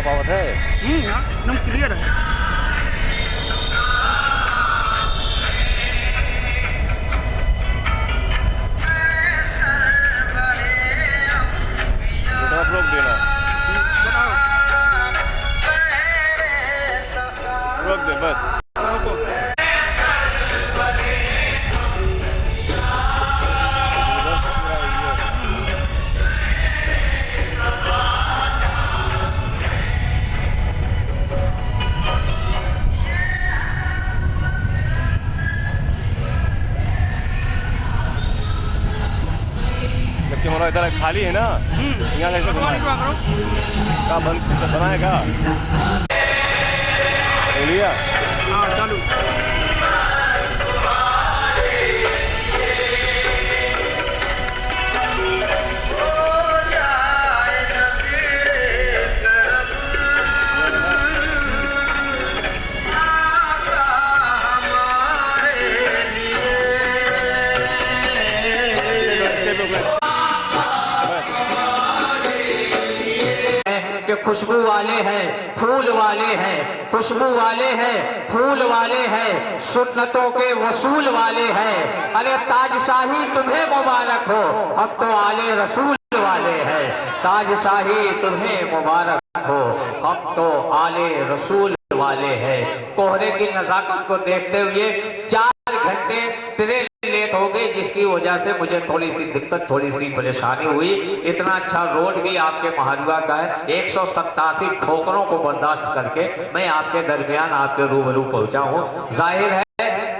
साफ आवत है। एकदम क्लियर है। रोक देना, रोक दे बस। जबकि हमारा इधर खाली है ना, यहाँ कैसे कहाँ बंद बनाएगा? बोलिए। हाँ चालू। खुशबू वाले हैं, फूल वाले हैं, खुशबू वाले हैं, फूल वाले हैं, सुन्नतों के वसूल वाले हैं। अरे ताजशाही तुम्हें मुबारक हो, हम तो आले रसूल वाले हैं। ताजशाही तुम्हें मुबारक हो, हम तो आले रसूल वाले हैं। कोहरे की नजाकत को देखते हुए 4 घंटे ट्रेन लेट हो गई, जिसकी वजह से मुझे थोड़ी सी दिक्कत, थोड़ी सी परेशानी हुई। इतना अच्छा रोड भी आपके महारुआ का है, 187 ठोकरों को बर्दाश्त करके मैं आपके दरमियान, आपके रूबरू पहुंचा हूं। जाहिर है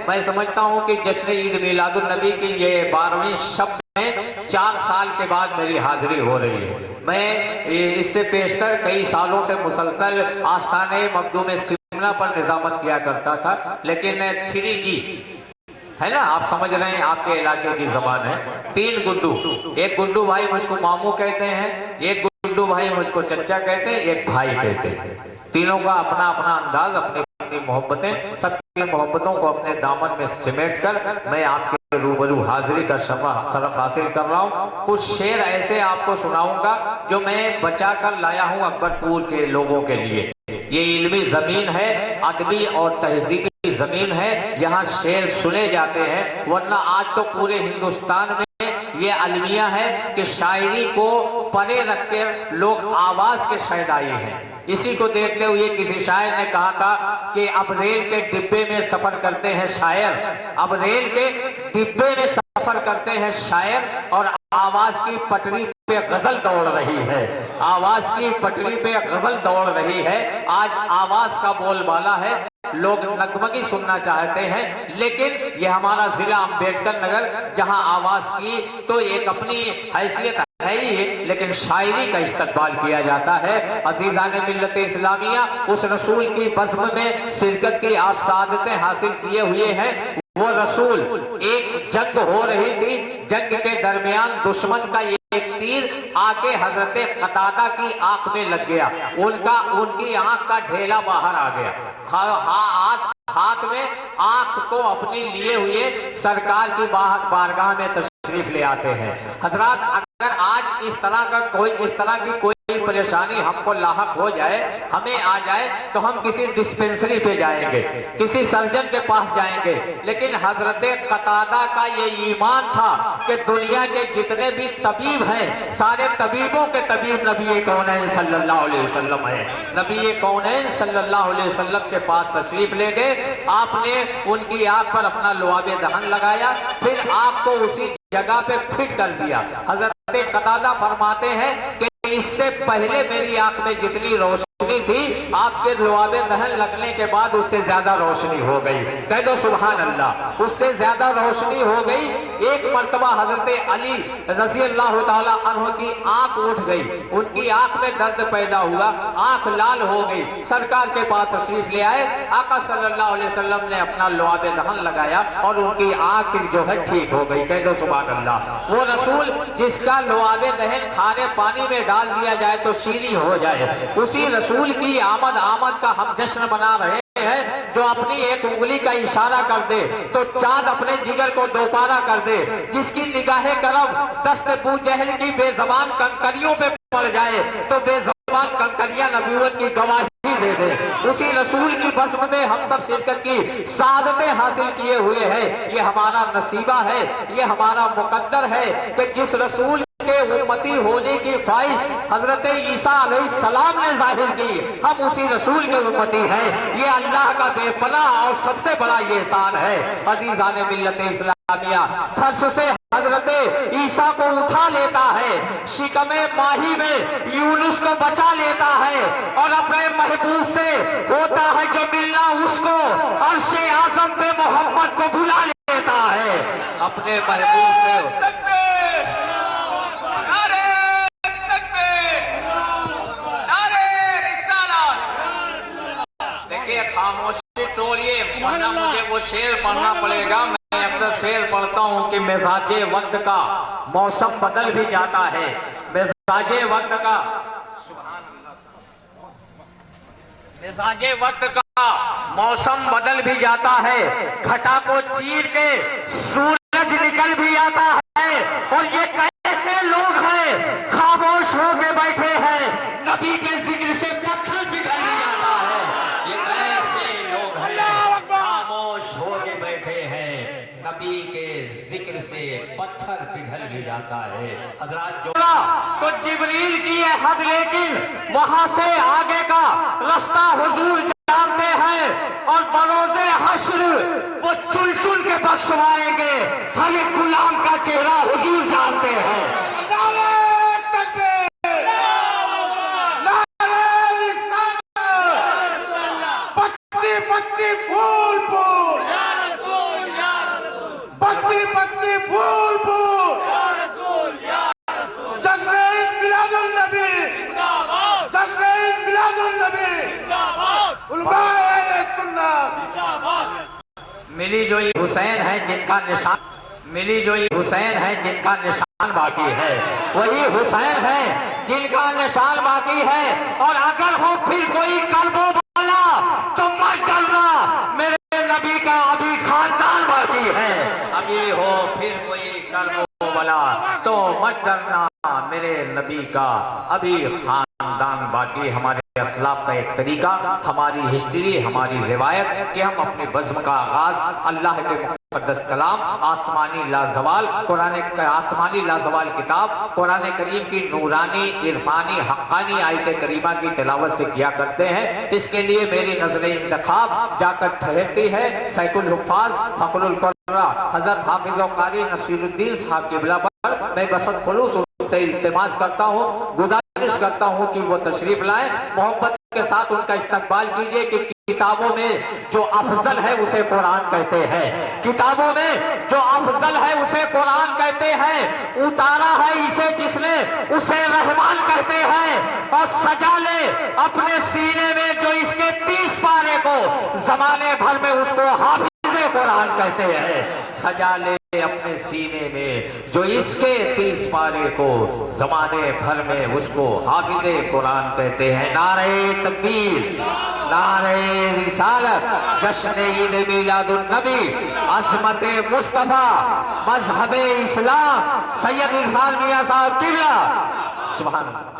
मैं समझता हूं कि जश्न ईद मिलादुन नबी की ये 12वीं शब में 4 साल के बाद मेरी हाजिरी हो रही है। मैं इससे पेशतर कई सालों से मुसलसल आस्थाने मखदूम सिमना पर निजामत किया करता था, लेकिन 3G है ना, आप समझ रहे हैं, आपके इलाके की जबान है। 3 गुड्डू, एक गुड्डू भाई मुझको मामू कहते हैं, एक गुड्डू भाई मुझको चच्चा कहते हैं, एक भाई कहते हैं। तीनों का अपना अपना अंदाज, अपनी अपनी मोहब्बतें, सबकी मोहब्बतों को अपने दामन में सिमेट कर मैं आपके रूबरू हाजिरी का शरफ हासिल कर रहा हूँ। कुछ शेर ऐसे आपको सुनाऊंगा जो मैं बचा कर लाया हूँ अकबरपुर के लोगों के लिए। ये इल्मी जमीन है, अदबी और तहजीबी जमीन है, यहाँ शेर सुने जाते हैं। वरना आज तो पूरे हिंदुस्तान में ये अलमिया है कि शायरी को परे रख कर लोग आवाज के शहदाई हैं। इसी को देखते हुए किसी शायर ने कहा था कि अब रेल के डिब्बे में सफर करते हैं शायर, अब रेल के डिब्बे में सफर करते हैं शायर, और आवाज की पटरी पे गजल दौड़ रही है, आवाज की पटरी पे गजल दौड़ रही है। आज आवाज का बोलबाला है, लोग नगमगी सुनना चाहते हैं, लेकिन ये हमारा जिला अंबेडकर नगर, जहां आवाज की तो एक अपनी हैसियत है ही, लेकिन शायरी का इस्तकबाल किया जाता है। अजीजान मिल्लत इस्लामिया उस रसूल की बज़्म में शिरकत की आप सादतें हासिल किए हुए हैं। वो रसूल, एक जंग हो रही थी, जंग के दरमियान दुश्मन का एक तीर आके हजरत कतादा की आंख में लग गया, उनकी आंख का ढेला बाहर आ गया। हाथ में आंख को अपनी लिए हुए सरकार की बारगाह में तशरीफ ले आते हैं। हजरात, अगर आज इस तरह की कोई परेशानी हमको लाहक हो जाए, हमें आ जाए, तो हम किसी डिस्पेंसरी पे जाएंगे, किसी सर्जन के पास जाएंगे। लेकिन हजरत कतादा का ये ईमान था कि दुनिया के जितने भी तबीब हैं, सारे तबीबों के तबीब नबी कौनैन सल्लल्लाहु अलैहि वसल्लम है। नबी कौनैन सल्लल्लाहु अलैहि वसल्लम के पास तशरीफ ले गए। आपने उनकी आंख पर अपना लुआबे दहन लगाया, फिर आपको उसी जगह पे फिट कर दिया। हजरत कतादा फरमाते हैं कि इससे पहले मेरी आंख में जितनी रोशनी थी, आपके लुआबे दहन लगने के बाद उससे ज्यादा रोशनी हो गई। कह दो सुभान अल्लाह, उससे ज्यादा रोशनी हो गई। एक मर्तबा हजरत अली रज़ी अल्लाह ताला अन्हु की आंख उठ गई, उनकी आंख में दर्द पैदा हुआ, आंख लाल हो गई। सरकार के पास तशरीफ ले आए, आका सल्लल्लाहु अलैहि वसल्लम ने अपना लुआबे दहन लगाया और उनकी आंख जो है ठीक हो गई। कह दो सुभान अल्लाह। वो रसूल जिसका लुआबे दहन खारे पानी में डाल दिया जाए तो शीरी हो जाए, उसी रसूल की आमद का हम जश्न मना रहे हैं, जो अपनी एक उंगली का इशारा कर दे तो चांद अपने जिगर को दोबारा कर दे, जिसकी निगाहे करम दस्त बू जहल की बेजबान कंकरियों पे पड़ जाए तो बेजबान मुसलमान कंकरिया नबूवत की गवाही दे दे। उसी रसूल की बज़्म में हम सब शिरकत की सादतें हासिल किए हुए हैं। ये हमारा नसीबा है, ये हमारा मुकद्दर है कि जिस रसूल के उम्मती होने की ख्वाहिश हजरत ईसा अलैहिस्सलाम ने जाहिर की, हम उसी रसूल के उम्मती हैं। ये अल्लाह का बेपनाह और सबसे बड़ा ये एहसान है। अजीज़ान मिल्लत इस्लामिया, फर्श से हजरत ईसा को उठा लेता है, शिकमे माही में यूनुस को बचा लेता है और अपने महबूब से होता है जो मिलना उसको, अर्शे आज़म पे मोहम्मद को बुला लेता है अपने महबूब से। देखिए खामोशी तोड़िए वरना मुझे वो शेर पढ़ना पड़ेगा। मैं अक्सर शेर पढ़ता हूँ कि मिजाजे वक्त का मौसम बदल भी जाता है। मिजाजे वक्त का मिजाजे वक्त का मौसम बदल भी जाता है। घटा को चीर के सूरज निकल भी आता है। और ये कैसे लोग हैं खामोश होके बैठे हैं, नबी के जिक्र से पत्थर पिघल भी जाता है। ये कैसे लोग हैं खामोश होके बैठे हैं, नबी के जिक्र से पत्थर पिघल भी जाता है। हजरात जोड़ा तो जिब्रील की है हद, लेकिन वहां से आगे का रास्ता हुजूर जानते हैं और बरोज़े हश्र वो चुन चुन के बख्शवाएंगे। हर एक गुलाम का चेहरा हुजूर जानते हैं। पत्ती पत्ती फूल फूल, पत्ती पत्ती फूल फूल, जश्न मिलादुन नबी, जश्न मिलादुन नबी, उलमाए सुन्नत। मिली जो हुसैन है जिनका निशान, मिली जो हुसैन है जिनका निशान बाकी है, वही हुसैन है जिनका निशान बाकी है। और अगर हो फिर कोई कल्बो वाला तो मत डरना, मेरे नबी का अभी खानदान बाकी है। अभी हो फिर कोई कल्बो वाला तो मत डरना, मेरे नबी का अभी खानदान बाकी। हमारे असलाफ का एक तरीका, हमारी हिस्ट्री, हमारी रिवायत कि हम अपने बज़्म का आगाज अल्लाह के मुक़द्दस कलाम आसमानी लाजवाल कुरान का आसमानी लाजवाल किताब कुरान करीम की नूरानी इरफानी हक्कानी आयत करीमा की तिलावत से किया करते हैं। इसके लिए मेरी नजर इंतखाब जाकर ठहरती है सैकुल हुफ़ाज़ फ़खरुल क़ुर्रा हज़रत हाफ़िज़ व क़ारी नसीरुद्दीन साहब की बिला पर। मैं बसत खुलूस से इल्तिमास करता हूँ, गुजारिश करता हूँ कि वो तशरीफ लाएं, मोहब्बत के साथ उनका इस्तकबाल कीजिए। कि किताबों में जो अफजल है उसे कुरान कहते हैं, किताबों में जो अफजल है उसे कुरान कहते हैं। उतारा है इसे जिसने उसे रहमान कहते हैं। और सजा ले अपने सीने में जो इसके 30 पारे को, जमाने भर में उसको हाफिज़े कुरान कहते हैं। सजा ले अपने सीने में जो इसके 30 पारे को, जमाने भर में उसको हाफिज़े कुरान कहते हैं। नारे तकबीर, नारे रिसालत, जश्न ईद मिलादुन नबी, अज़मत मुस्तफ़ा, मज़हब इस्लाम, सैयद इरफान मियां साहब किबला। सुभान अल्लाह।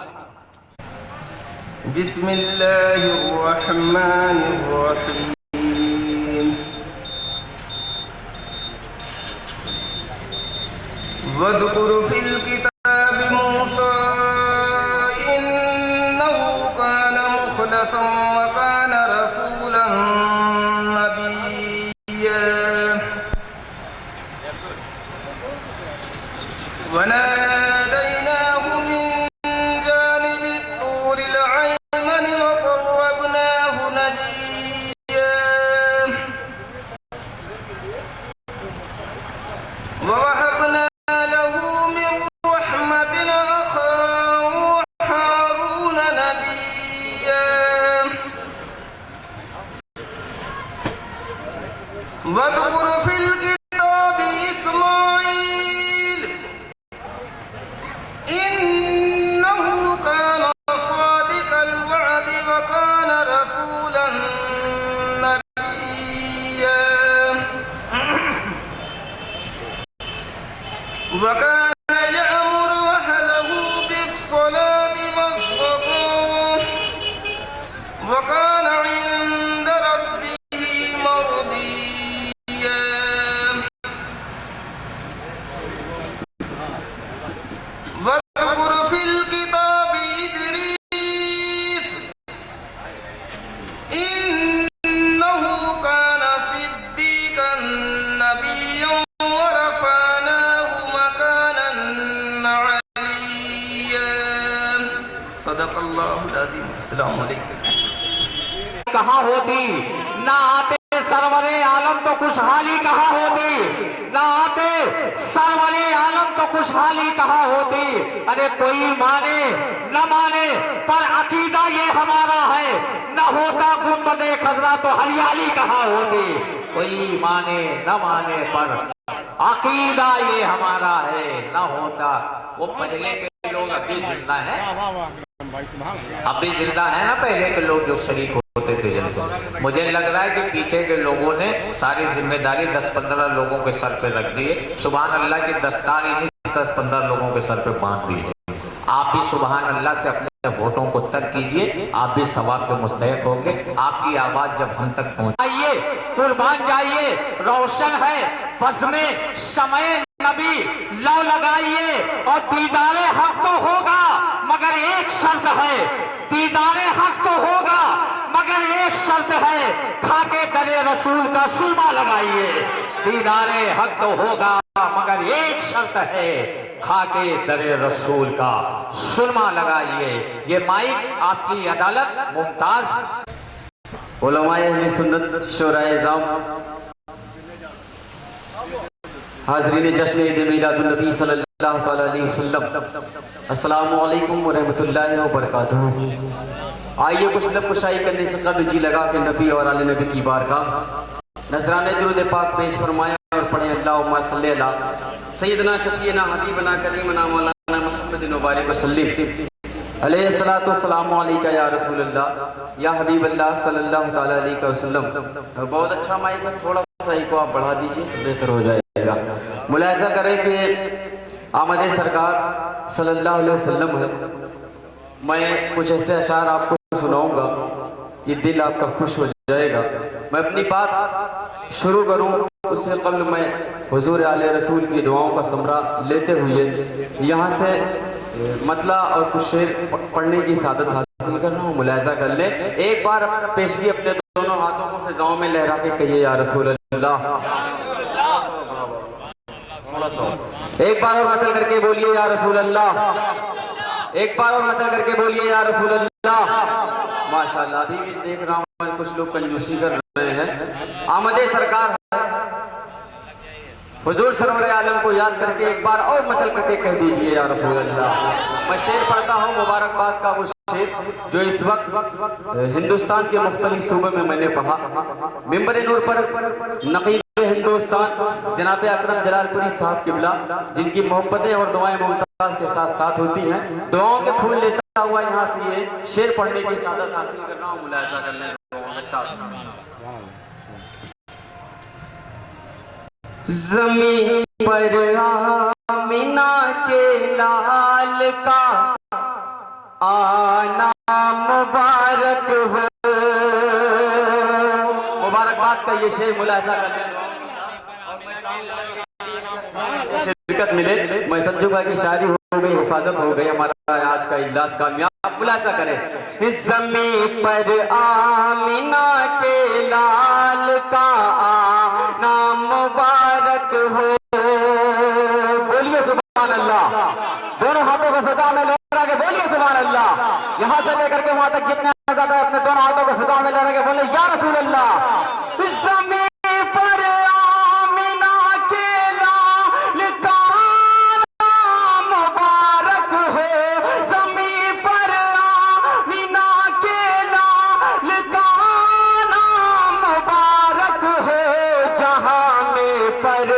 बिस्मिल्लाहिर रहमानिर रहीम। वज़कुर फिल किताब मूसा इन्नहु कान मुखलसन व कान रसूलन नबिय्या। व नादैनाहु मिन जानिबि तूरिल अयमन व क़र्रबनाहु नजिय्या। व वहबना वज़कुर फिल किताब इस्माईल इन्नहु कान सादिक़ल वअद व कान रसूलन नबिय्या। व कान यअमुरु अहलहु बिस्सलाति वज़्ज़काति अस्सलाम वालेकुम। कहाँ होती, ना आते सरवरे आलम तो खुशहाली कहाँ होती, ना आते सरवरे आलम तो खुशहाली कहाँ होती। अरे कोई माने न माने पर अकीदा ये हमारा है, न होता गुंबदे खजरा तो हरियाली कहाँ होती। कोई माने न माने पर अकीदा ये हमारा है, न होता। वो पहले के लोग अभी जिंदा है, अभी जिंदा है ना पहले के लोग जो शरीक होते थे जिनको। मुझे लग रहा है कि पीछे के लोगों ने सारी जिम्मेदारी 10-15 लोगों के सर पे रख दी है। सुभान अल्लाह की दस्तार इन्हीं 10-15 लोगों के सर पे बांध दी है। आप भी सुभान अल्लाह से अपने वोटों को तर्क कीजिए, आप भी सवाब के मुस्तहिक होंगे। आपकी आवाज जब हम तक पहुंचाइए, कुर्बान जाइए, रोशन है बस में समय नबी लौ लगाइए। और दीदारे हक तो होगा मगर एक शर्त है, दीदारे हक तो होगा मगर एक शर्त है, खाके दरे रसूल का सुरमा लगाइए। दीदारे हक तो होगा मगर एक शर्त है, खाके दरे रसूल का सुरमा लगाइए। ये माइक आपकी अदालत मुमताज उलमाए अहले सुन्नत शोराए इज़ाम, हाज़रीन जश्न ईद मिलादुन नबी सल्लल्लाहु तआला अलैहि वसल्लम, अस्सलामु अलैकुम व रहमतुल्लाहि व बरकातुहू। आइए कुछ लब कुशाई करने से कब्ल जी लगा के नबी और आले नबी की बारगाह नजराने दुरूद पाक पेश फरमाया और पढ़े अल्लाहुम्मा सल्ली अला सय्यदना शफीना हबीबना करीमना मौलाना मुहम्मदिन मुबारक वसल्लिम अलैहि सलातु वस्सलामु अलैका या रसूल अल्लाह या हबीब अल्लाह सल्लल्लाहु तआला अलैहि वसल्लम। बहुत अच्छा माइक है, थोड़ा सा को आप बढ़ा दीजिए तो बेहतर हो जाएगा। मुलाहिजा करें कि आमद सरकार सल्लल्लाहु अलैहि वसल्लम है। मैं कुछ ऐसे अशार आपको सुनाऊंगा कि दिल आपका खुश हो जाएगा। मैं अपनी बात शुरू करूं उससे कबल मैं हुजूर आले रसूल की दुआओं का समरा लेते हुए यहाँ से मतला और कुछ शेर पढ़ने की सादत हासिल कर रहा हूँ। मुलाहिजा कर ले, एक बार पेशगी अपने दोनों हाथों को फिजाओं में लहरा के कहिए या रसूल अल्लाह। एक बार और मचल करके बोलिए या रसूल अल्लाह। एक बार और मचल करके बोलिए या रसूल अल्लाह। माशाल्लाह, अभी भी देख रहा हूँ कुछ लोग कंजूसी कर रहे हैं। आमदे सरकार है, हुजूर सरवर आलम को याद करके एक बार और मचल करके कह दीजिए या रसूल अल्लाह। मैं शेर पढ़ता हूँ मुबारकबाद का, वो शेर जो इस वक्त हिंदुस्तान के मुख्तलिफ सूबे में मैंने पढ़ा। मिंबर नूर पर नकीब हिंदुस्तान जनाब अकरम जलालपुरी साहब किबला, जिनकी मोहब्बतें और दुआएं मुमताज के साथ साथ होती हैं, दुआओं के फूल लेता हुआ यहाँ से ये शेर पढ़ने की सादत हासिल कर रहा हूँ। मुलाहिजा कर लें दुआओं के साथ। ज़मीन पर आमिना के लाल का आना मुबारक हो। मुबारकबाद का ये शेर मुलाहिजा कर लें, शिरकत मिले। मैं समझूंगा कि शायरी हो गई, हिफाजत हो गई, हमारा आज का इजलास कामयाब। मुलाहिजा करें। इस ज़मीन पर आमिना के लाल का आना मुबारक हो। बोलिए सुभान अल्लाह। दोनों हाथों को फिजा में लहरा के बोलिए सुभान अल्लाह। यहाँ से लेकर के वहां तक जितने ज्यादा अपने दोनों हाथों को फिजा में लहरा के बोले या रसूल अल्लाह। इस ज़मीन पर आमिना के लाल का नाम मुबारक हो। ज़मीन पर आमिना के लाल का नाम मुबारक हो। जहां में पर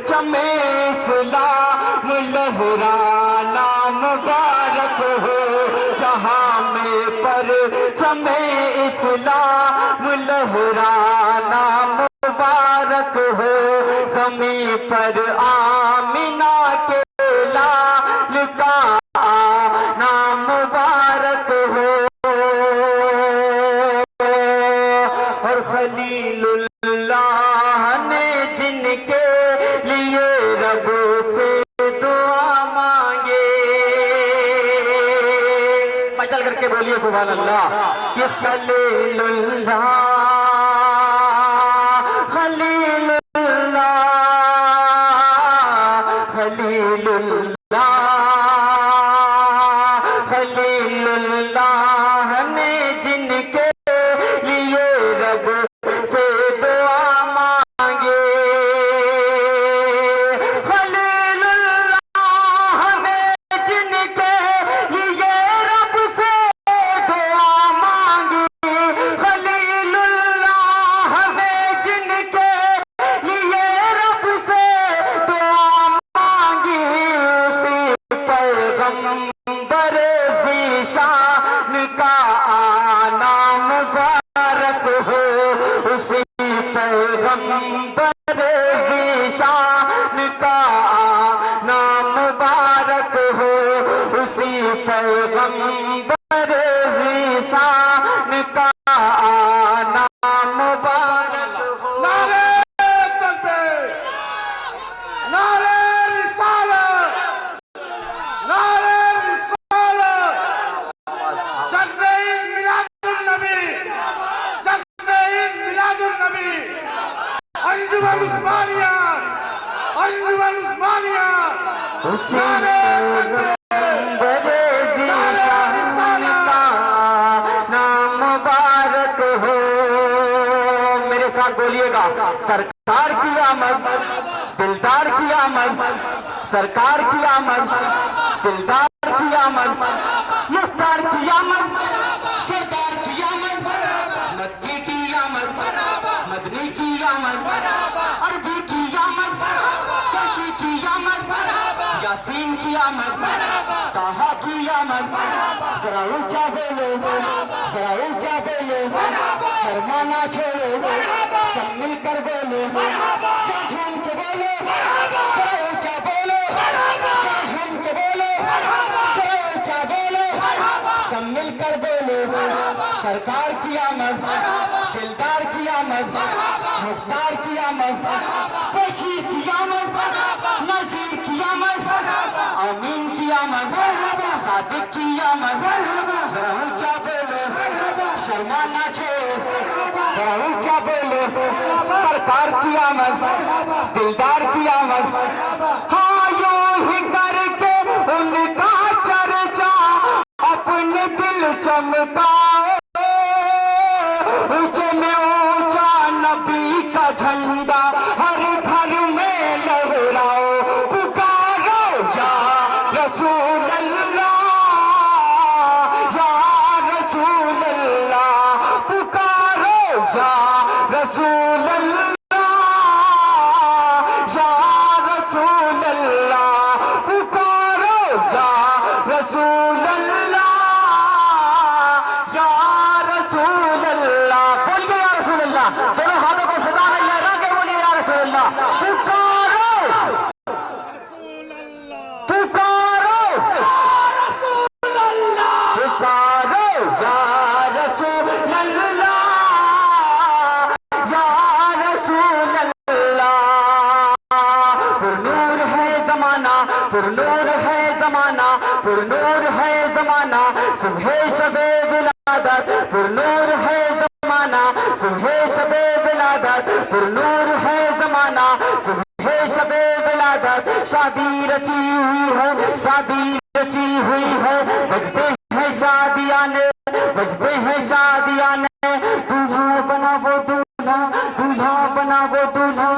चमे इस्लाम लहराना मुबारक हो। जहां में पर चमे इस्लाम लहराना मुबारक हो। ज़मीन पर आमिना के लाल का आना मुबारक हो। और खलीलुल्लाह ने जिनके लिए रब से दुआ मांगे, मचल करके बोलिए सुभान अल्लाह। कि खलीलुल्लाह खलीलुल्लाह खलीलुल्लाह खलीलुल्लाह ने पैगंबर ज़ीशान का आना मुबारक हो, उसी पैगंबर ज़ीशान का आना मुबारक हो, उसी पैगंबर ज़ीशान का आना मुबारक हो। नारे तकबीर, नारे रिसालत, नारे रिसालत, जश्न ईद मिलादुन नबी, जश्न ईद मिलादुन नबी, अंजुमन उस्मानिया, अंजुमन उस्मानिया, नारे तकबीर, बड़े ज़ीशान का नाम मुबारक हो। मेरे साथ बोलिएगा, सरकार की आमद, दिलदार की आमद, सरकार की आमद, दिलदार की आमद, मुख्तार की आमद, सरदार की आमद, मक्की की आमद, मदनी की आमद, अरबी की आमद, काशी की आमद, यासीन की आमद, ताहा की आमद। जरा ऊंचा बोलो, जरा ऊंचा बोलो, शर्माना छोड़ो, सब मिलकर बोलो, जरा झूम के बोलो, जरा ऊंचा बोलो, जरा झूम के बोलो, जरा ऊंचा बोलो, सब मिलकर बोलो। सरकार की आमद, दिलदार की आमद, मुख्तार की आमद, बशीर की आमद, नज़ीर की आमद, आमीन की आमद, सादिक की आमद। जरा ऊंचा बोलो, शर्मा ना छोड़ो, जरा ऊंचा बोलो, सरकार की आमद, दिलदार की आमद। हाँ, यूं ही करके उनका चर्चा अपने दिल चमकाओ, ऊंचे में ऊंचा नबी का झंडा हर घर में लहराओ, पुकारो या रसूल अल्लाह, या रसूल अल्लाह, पुकारो या रसूल अल्लाह, या रसूल अल्लाह, पुकारो या रसूल अल्लाह, या रसूल अल्लाह। बोलिए या रसूल अल्लाह, दोनों हाथों को फिजा में लहरा के बोलिए या रसूल अल्लाह। पुकारो, पुकारो, पुकारो या रसूल अल्लाह, या रसूल अल्लाह। पुरनूर है जमाना, पुरनूर है जमाना, पुरनूर है जमाना, सुबह शबे विलादत, पुरनूर है जमाना, सुबह शबे विलादत, पुरनूर है जमाना, सुबह शबे विलादत। शादी रची हुई है, शादी रची हुई है, बजते हैं शादियाने, बजते हैं शादियाने। दूल्हा बना वो दूल्हा, दूल्हा बना वो दूल्हा,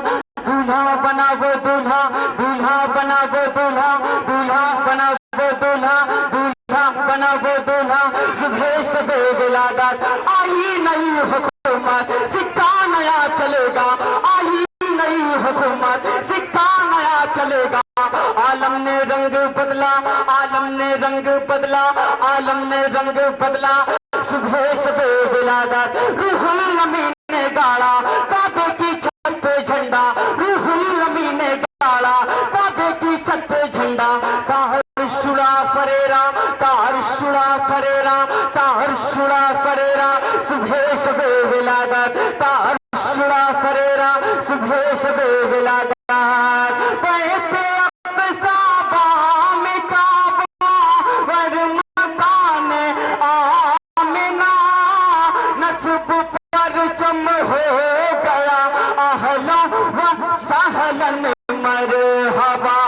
दूल्हा बना वो दूल्हा, दूल्हा बना वो दूल्हा, दूल्हा बना वो दूल्हा, दूल्हा बना वो दूल्हा। सुबह शबे विलादत, आई नई हुकूमत, सिक्का नया चलेगा, आई नई हुकूमत, सिक्का नया चलेगा। आलम ने रंग बदला, आलम ने रंग बदला, आलम ने रंग बदला। सुबह शबे विलादत, रूहुल अमीन ने गाड़ा काबे की छत पे झंडा, रूहुल अमीन ने गाड़ा काबे की छत पे झंडा। ताहर शुड़ा फरेरा, ताहर शुड़ा फरेरा, ताहर शुड़ा फरेरा। सुबह शबे विलादत, ताहर शुड़ा फरेरा, सुबह शबे विलादत। बैठे अक़सा में काबा वर मकान आमिना, नस्ब परचम हो गया अहला व सहलन मरहबा।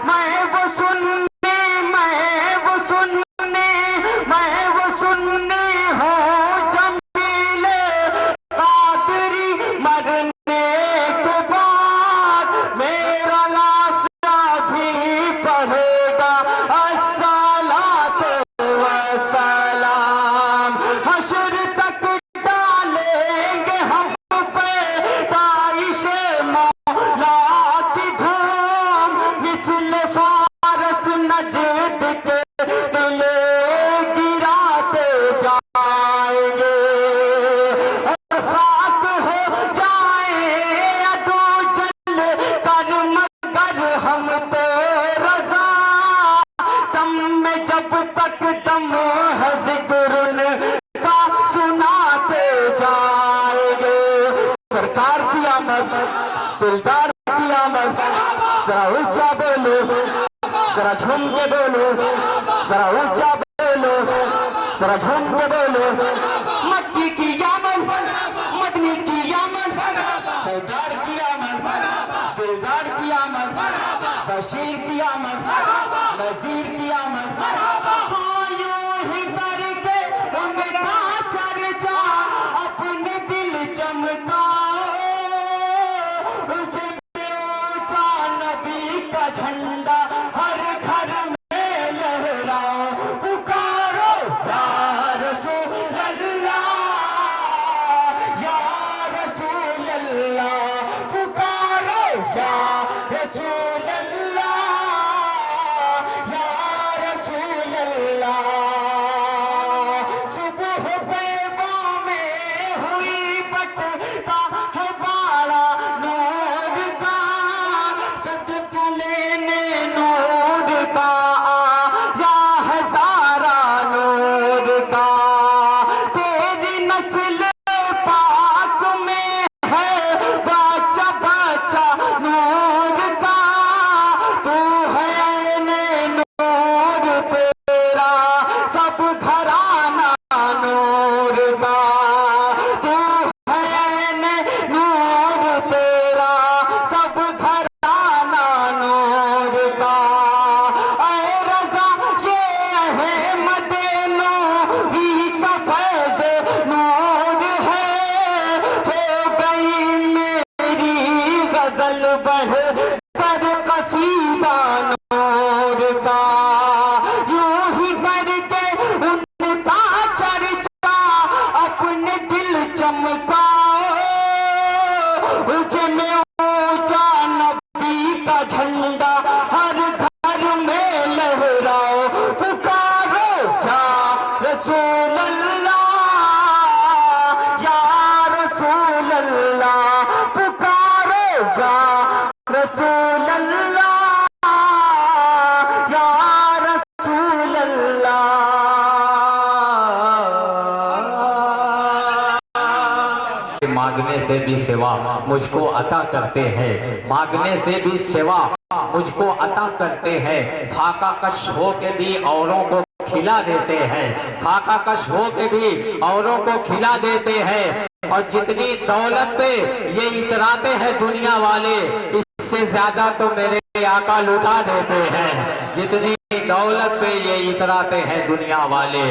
मैं वो सुन्नी, मैं वो सुन्नी, मैं वो सुन्नी हूँ जमीले कादरी, मरने के बाद मेरा लाशा भी में जब तक दम है जिक्र का सुनाते जाएंगे। सरकार की आमद, दिलदार की आमद, जरा ऊंचा बोलो, जरा झूम के बोलो, जरा ऊंचा बोलो, जरा झूम के बोलो। मक्की की आमद, मदनी की आमद, सरदार की आमद, दिलदार की आमद, बशीर की आमद, नजीर की आमद। हाँ, यूं ही करके उनका चर्चा अपने दिल चमकाओ। ऊंचे ऊंचा नबी का झंडा हर घर में लहराओ। पुकारो या रसूल अल्लाह, या रसूल अल्लाह, पुकारो या रसूल अल्लाह, या रसूल अल्लाह। सुबह पैबा में हुई बटता है बाड़ा नूर का, सदका लेने नूर का आया है तारा नूर का। तेरी नस्ल पाक में है बच्चा बच्चा नूर का। तू है ने नूर तेरा सब घराना नूर का। तू है ने नूर तेरा सब घराना नूर का। ऐ रज़ा ये अहमद नूरी का फैज़ नूर है। हो गई मेरी गजल बढ़ कर कसीदा नूर का। यूं ही करके उनका चर्चा अपने दिल चमकाओ। ऊंचे में ऊंचा नबी का झंडा हर घर में लहराओ। पुकारो या रसूल अल्लाह, या रसूल अल्लाह, पुकारो या रसूल अल्लाह, या रसूल अल्लाह। मांगने से भी सेवा मुझको अता करते हैं, मांगने से भी सेवा मुझको अता करते हैं। फाका कश हो के भी औरों को खिला देते हैं, फाका कश हो के भी औरों को खिला देते हैं। और जितनी दौलत पे ये इतराते हैं दुनिया वाले, इससे ज्यादा तो मेरे आका लुटा देते हैं। जितनी दौलत पे ये इतराते हैं दुनिया वाले,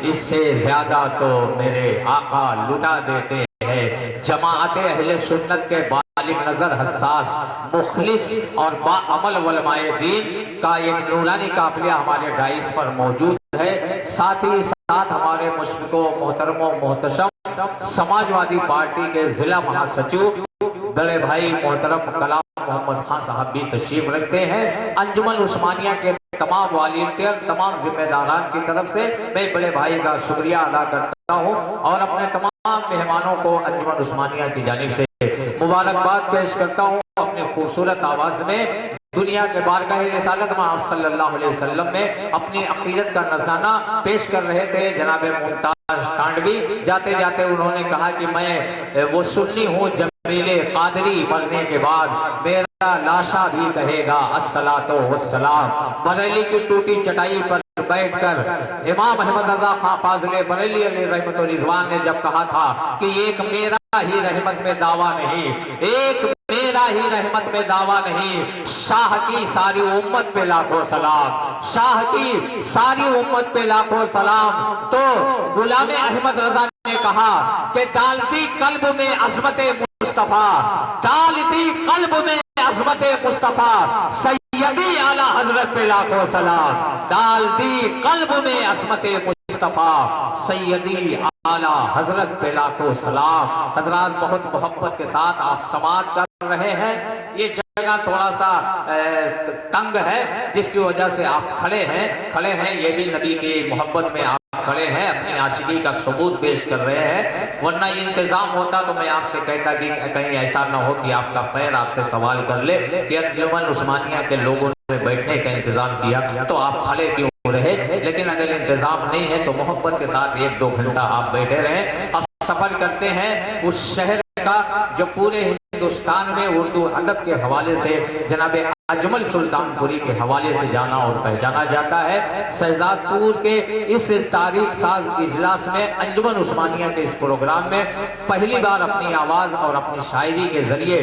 इससे ज्यादा तो मेरे आका लुटा देते हैं। जमाअते अहले सुन्नत के बालिग नजर, हसास, मुखलिस और बाअमल उलमाए दीन का एक नूरानी काफिला हमारे डाइस पर मौजूद है। साथ ही साथ हमारे मुश्फिको मोहतरमो मोहतशम समाजवादी पार्टी के जिला महासचिव बड़े भाई मोहतरम कलाम मोहम्मद खान साहब भी तशरीफ रखते हैं। अंजुमन उस्मानिया के तमाम वॉलंटियर, तमाम जिम्मेदारान की तरफ से मैं बड़े भाई का शुक्रिया अदा करता हूं और अपने तमाम मेहमानों को अंजुमन उस्मानिया की जानिब से मुबारकबाद पेश करता हूं। अपने खूबसूरत आवाज में दुनिया के बारगाह रिसालत में सल्लल्लाहु अलैहि वसल्लम में अपनी अकीदत का नज़ाना पेश कर रहे थे जनाब मुमताज कांडवी। जाते जाते उन्होंने कहा कि मैं वो सुन्नी हूँ जमीले कादरी, मरने के बाद मेरा लाशा भी कहेगा अस्सलातो वस्सलाम। बरेली की टूटी चटाई पर बैठकर इमाम अहमद रज़ा खां फाज़िले बरेली अलैहि रहमतुल रिज़वान ने जब कहा था कि एक मेरा ही रहमत में दावा नहीं, एक मेरा ही रहमत में दावा नहीं, शाह की सारी उम्मत पे लाखों सलाम, शाह की सारी उम्मत पे लाखों सलाम। तो गुलाम अहमद रजा ने कहा कि डालती कल्ब में अज़मत मुस्तफा, डालती कल्ब में अज़मत मुस्तफा, सैयदी आला हजरत पे लाखों सलाम। डाल दी कल्ब में अज़मत मुस्तफा, सैयदी आला हजरत पे लाखों सलाम। हजरात, बहुत मोहब्बत के साथ आप समाअत कर रहे हैं। ये जगह थोड़ा सा तंग है, जिसकी वजह से आप खड़े हैं। ये भी नबी की मोहब्बत में आप खड़े हैं, अपनी आशिकी का सबूत पेश कर रहे हैं। वरना ये इंतजाम होता तो मैं आपसे कहता कि कहीं ऐसा ना हो कि आपका पैर आपसे सवाल कर ले कि अंजुमन उस्मानिया के लोगों ने बैठने का इंतजाम किया तो आप खड़े क्यों रहे, लेकिन अगर इंतजाम नहीं है तो मोहब्बत के साथ 1-2 घंटा आप बैठे रहें। अब सफर करते हैं उस शहर का जो पूरे हिंदुस्तान में उर्दू अदब के हवाले से जनाब अजमल सुल्तानपुरी के हवाले से जाना और पहचाना जाता है। शहजादपुर के इस तारीख साज इजलास में अंजुमन उस्मानिया के इस प्रोग्राम में पहली बार अपनी आवाज़ और अपनी शायरी के जरिए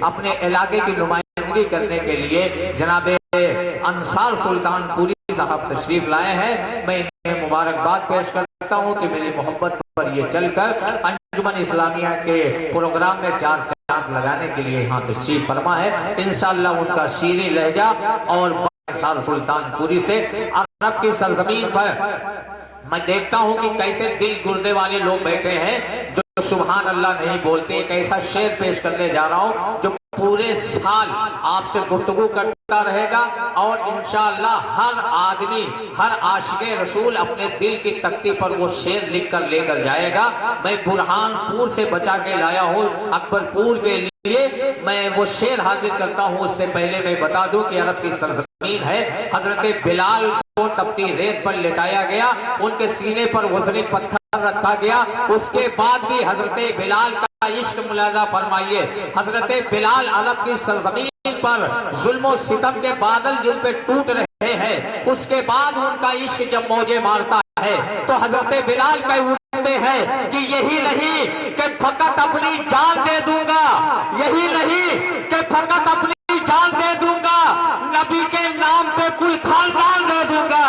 अपने इलाके की नुमाइंदगी करने के लिए जनाब अंसार सुल्तानपुरी साहब तशरीफ लाए हैं। मैं इन्हें मुबारकबाद पेश करता हूँ कि मेरी मोहब्बत पर ये चलकर अंजुमन इस्लामिया के प्रोग्राम में 4 चांद लगाने के लिए यहाँ तशरीफ फरमा है। इंशाअल्लाह उनका शीरी लहजा और अंसार सुल्तानपुरी से अरब की सरजमीन पर मैं देखता हूँ कि कैसे दिल गुर्दे वाले लोग बैठे हैं जो सुभान अल्लाह नहीं बोलते। एक ऐसा शेर पेश करने जा रहा हूँ जो पूरे साल आपसे गुफ्तगू करता रहेगा और इंशाअल्लाह हर आदमी, हर आशिक़े रसूल अपने दिल की तख्ती पर वो शेर लिख कर लेकर जाएगा। मैं बुरहानपुर से बचा के लाया हूँ अकबरपुर के लिए, मैं वो शेर हाजिर करता हूँ। उससे पहले मैं बता दूं कि अरब की सरजमीन है। हजरत बिलाल को तपती रेत पर लेटाया गया, उनके सीने पर वज़नी पत्थर रखा गया, उसके बाद भी हजरत बिलाल का इश्क मुलाजा फरमाइए। हजरत बिलाल अरब की सरजमीन पर जुल्म सितम के बादल जिन पे टूट रहे हैं, उसके बाद उनका इश्क जब मौजे मारता है तो हजरत बिलाल कहते हैं कि यही नहीं कि फकत अपनी जान दे दूंगा, यही नहीं कि फकत अपनी जान दे दूंगा, नबी के नाम पे कुल खानदान दे दूंगा,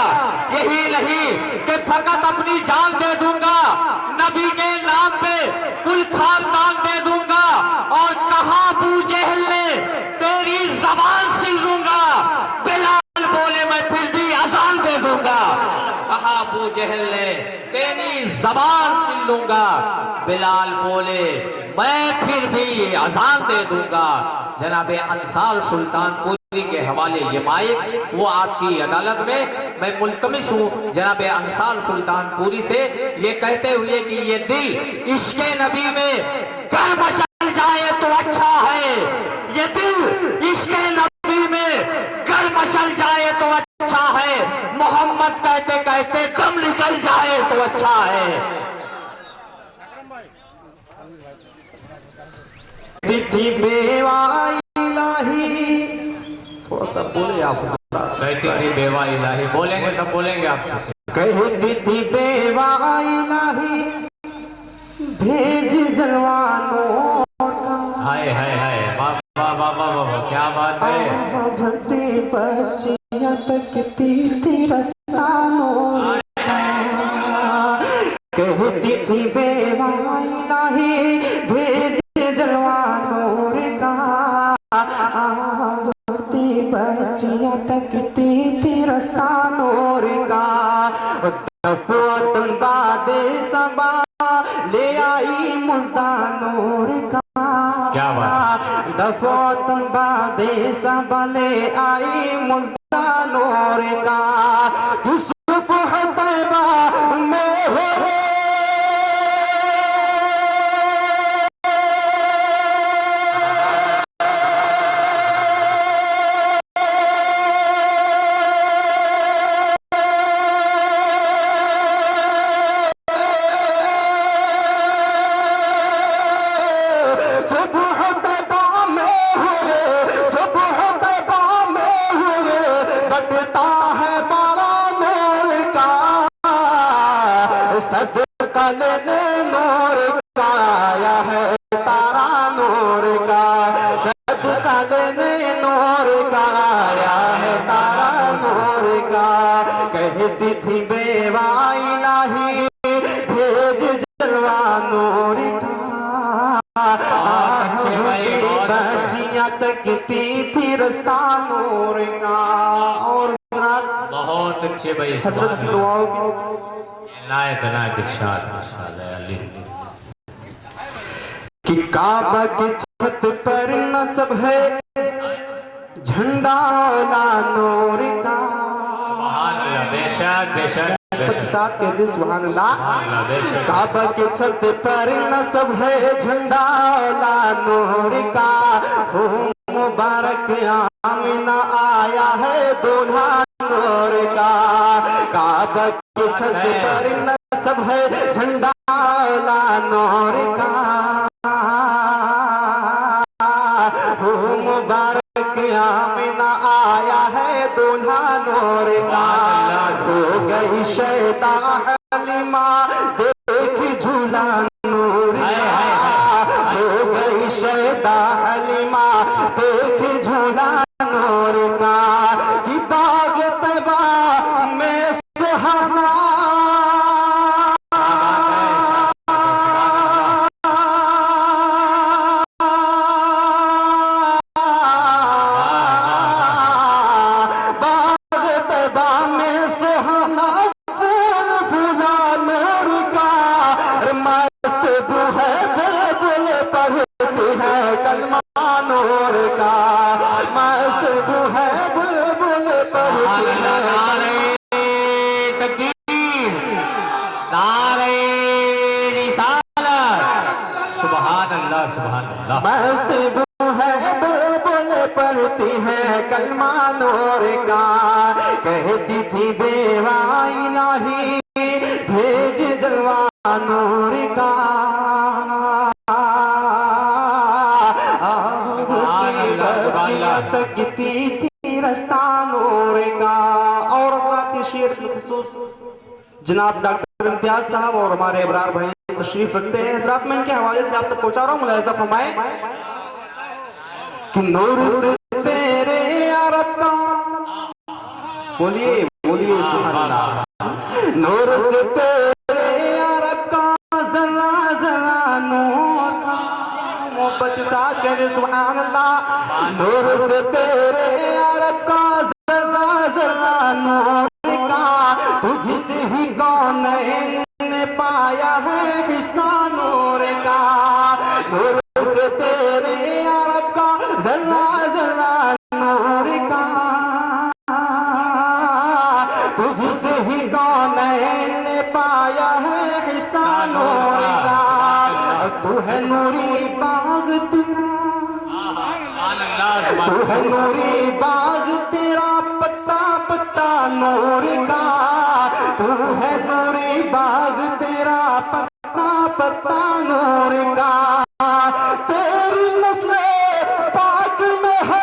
यही नहीं कि फकत अपनी जान दे दूंगा, नबी के नाम पे कुल खानदान दे दूंगा। और कहा अबू जहल ने तेरी जबान सिल दूंगा, बिलाल बोले मैं फिर भी अजान दे दूंगा। कहा अबू जहल ने तेरी जबान सिल दूंगा, बिलाल बोले मैं फिर भी अजान दे दूंगा। जनाबे अंसार सुल्तानपुरी के हवाले ये माइक वो आपकी अदालत में मैं मुल्तमिस हूँ जनाबे अंसार सुल्तानपुरी से ये कहते हुए कि ये दिल इश्क़े नबी में कर मचल जाए तो अच्छा है, ये दिल इश्क़े नबी में कर मचल जाए तो अच्छा है, मोहम्मद कहते कहते दम निकल जाए तो अच्छा है। दिथी बेवा इलाही, थोड़ा सा बोले आप। कहती थी बेवा इलाही, बोलेंगे सब बोलेंगे आपसे। कहती थी बेवा इलाही भेज जलवानों का, हाय हाय हाय, वाह वाह वाह वाह वाह, क्या बात है। भरती बच्चियां तकती थी रस्तानों का, कहती थी बेवा इलाही भेज जलवानों का, भरती बच्चियां तकती थी रस्तानों का। दफोतन बादे सबा ले आई मुज़दानोर का, क्या बात। दफोतन बादे सबा ले आई मुज़दानोर का। सुबह तैबा में हो सदका लेने नूर का आया है तारा नूर का, सदका लेने नूर का आया है तारा नूर का। कहती थी बेवा इलाही भेज जलवा नूर का, बच्चियां तकती थी रस्ता नूर का। और बहुत अच्छे भाई, हजरत की दुआओं की नायक नायक इरशाद माशाअल्लाह अली। कि काबा की छत पर नस्ब है झंडा औला नूर का, सुभान अल्लाह, बेशक बेशक के साथ कह दे सुभान अल्लाह। काबा की छत पर नस्ब है झंडा औला नूर का, हो मुबारक आमिना आया है दूल्हा नूर का। काबा की छत पर नस्ब है झंडा ला नूर का, हो मुबारक आमिना आया है दूल्हा नूर का। हो गई शैदा हलीमा देखी झूला नूर का, हो गई शैदा हलीमा देखी झूला नूर का। कि बाग तैबा में सुहाना मस्त बू है बुलबुल पढ़ती है कलमा नूर का। कहती थी बेवा इलाही भेज जलवा नूर का। तकती थी रास्ता नूर का। और अफराती शेर बिलखुसूस जनाब डॉक्टर इम्तियाज साहब और हमारे इब्रार भाई तशरीफ रखते हैं। हजरात मैं इनके हवाले से आप तक पहुंचा रहा हूँ, मुलाहिजा फरमाएं कि नूर से तेरे अरब का, बोलिए बोलिए सुभान अल्लाह। नूर से तेरे अरब का जरा जरा नूर का, मोहब्बत के साथ कहते सुभान अल्लाह। नूर से तेरे अरब का जरा जरा नूर का, तुझसे ही कौनैन ने पाया है हिस्सा नूर का। नूर से तेरे अरब का जरा जरा नूर का, तुझसे ही कौनैन ने पाया है हिस्सा नूर का। तू है नूरी बाग तेरा, तू है नूरी बाग तेरा पत्ता पत्ता नूर का। तू है नूरी बाग तेरा पत्ता पत्ता नूर का। तेरी नस्ल पाक में है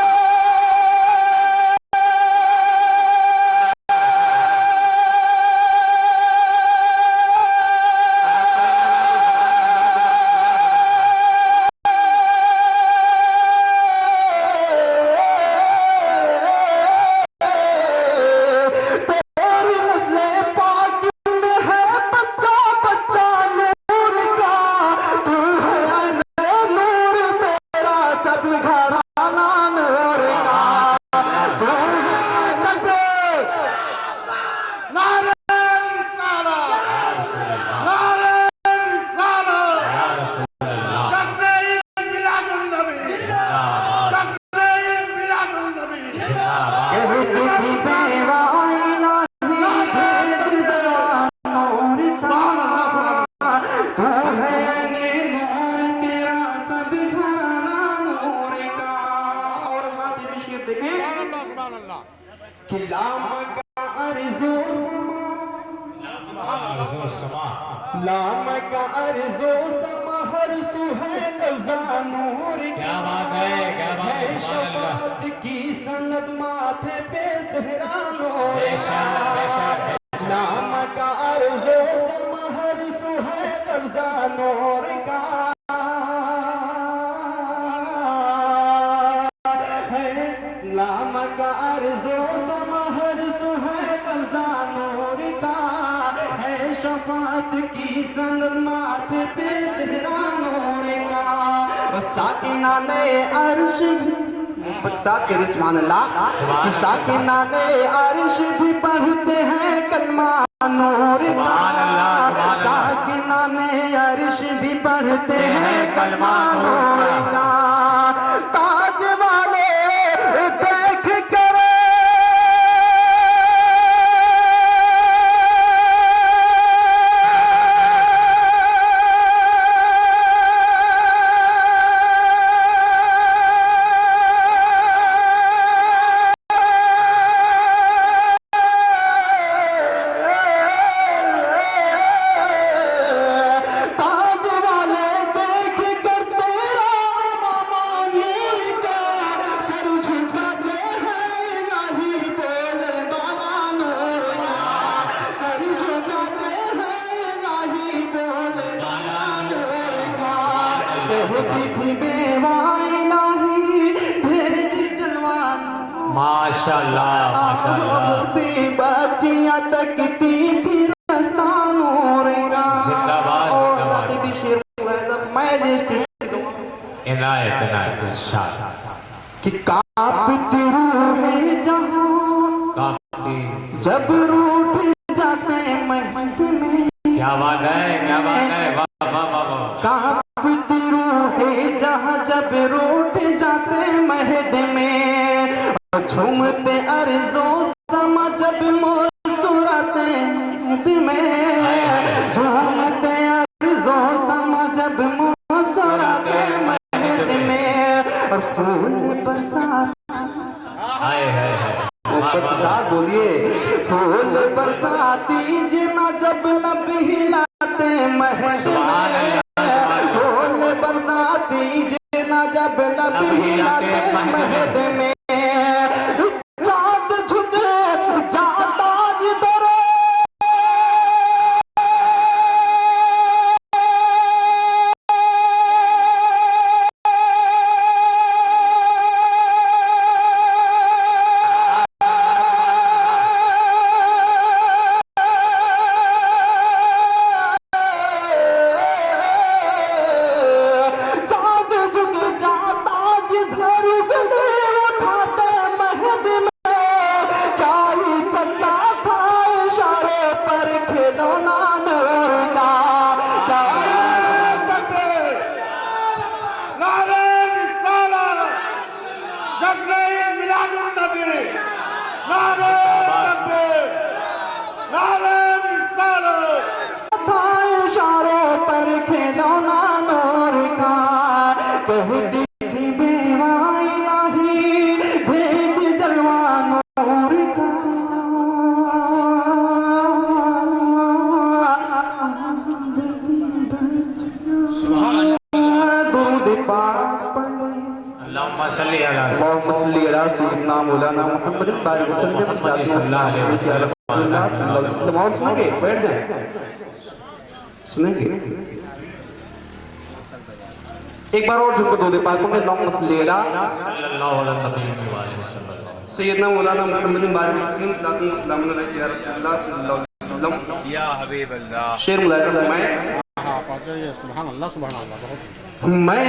लाम का अर्जो समहर सुहे कब्जा नूर क्या बात है शफात की सनद माथे पे सहरा नूर का। लाम का अर्जो समहर सुहे कब्जा नूर का है। लाम का अर्जो समहर सुहे कब्जा नूर का है। शफात की सनद माथे पे सहरा नूर का। साकिना ने अर्श भी साथ के सुभान अल्लाह। साकिना ने अर्श भी पढ़ते हैं कलमा नूर का। साकिना ने अर्श भी पढ़ते हैं कलमा नूर का। ताज वाले देख कर माशाल्लाह माशाल्लाह। बच्चियां तकती थी रास्ता नूर का। जिंदाबाद, और जिंदाबाद। रात भी शेर मैं लिस्ट इनायत इनायत इरशाद। कि कांपती रूह जहां काफी जब रूठ जाते महद में। क्या बात है, क्या बात है, वाह वाह वाह वाह। कांपती रूह जहां जब रूठ जाते महद में। झूमते अर्जो समा जब मुस्कुराते महद में। झूमते अर्जो समा जब मुस्कुराते महद में। और फूल बरसात हाय हाय हाय। बरसात बोलिए। फूल बरसाती जना जब लब हिलाते महद में। फूल बरसाती जना जब लब हिलाते महद में। चाँद झुके जाता जिधर मौलाना मोहम्मद बारिक वसल्लम। और सुनेंगे, बैठ जाएं, सुनेंगे एक बार और झुक दो दे पाक में अल्लाहुम्मा सल्ली अला सल्लल्लाहु अलैहि वसल्लम। सैयदना मौलाना मोहम्मद बारिक वसल्लम या रसूलुल्लाह सल्लल्लाहु अलैहि वसल्लम। या हबीब अल्लाह। शेर मुलाज़ा फरमाएं। सुभान अल्लाह सुभान अल्लाह। मैं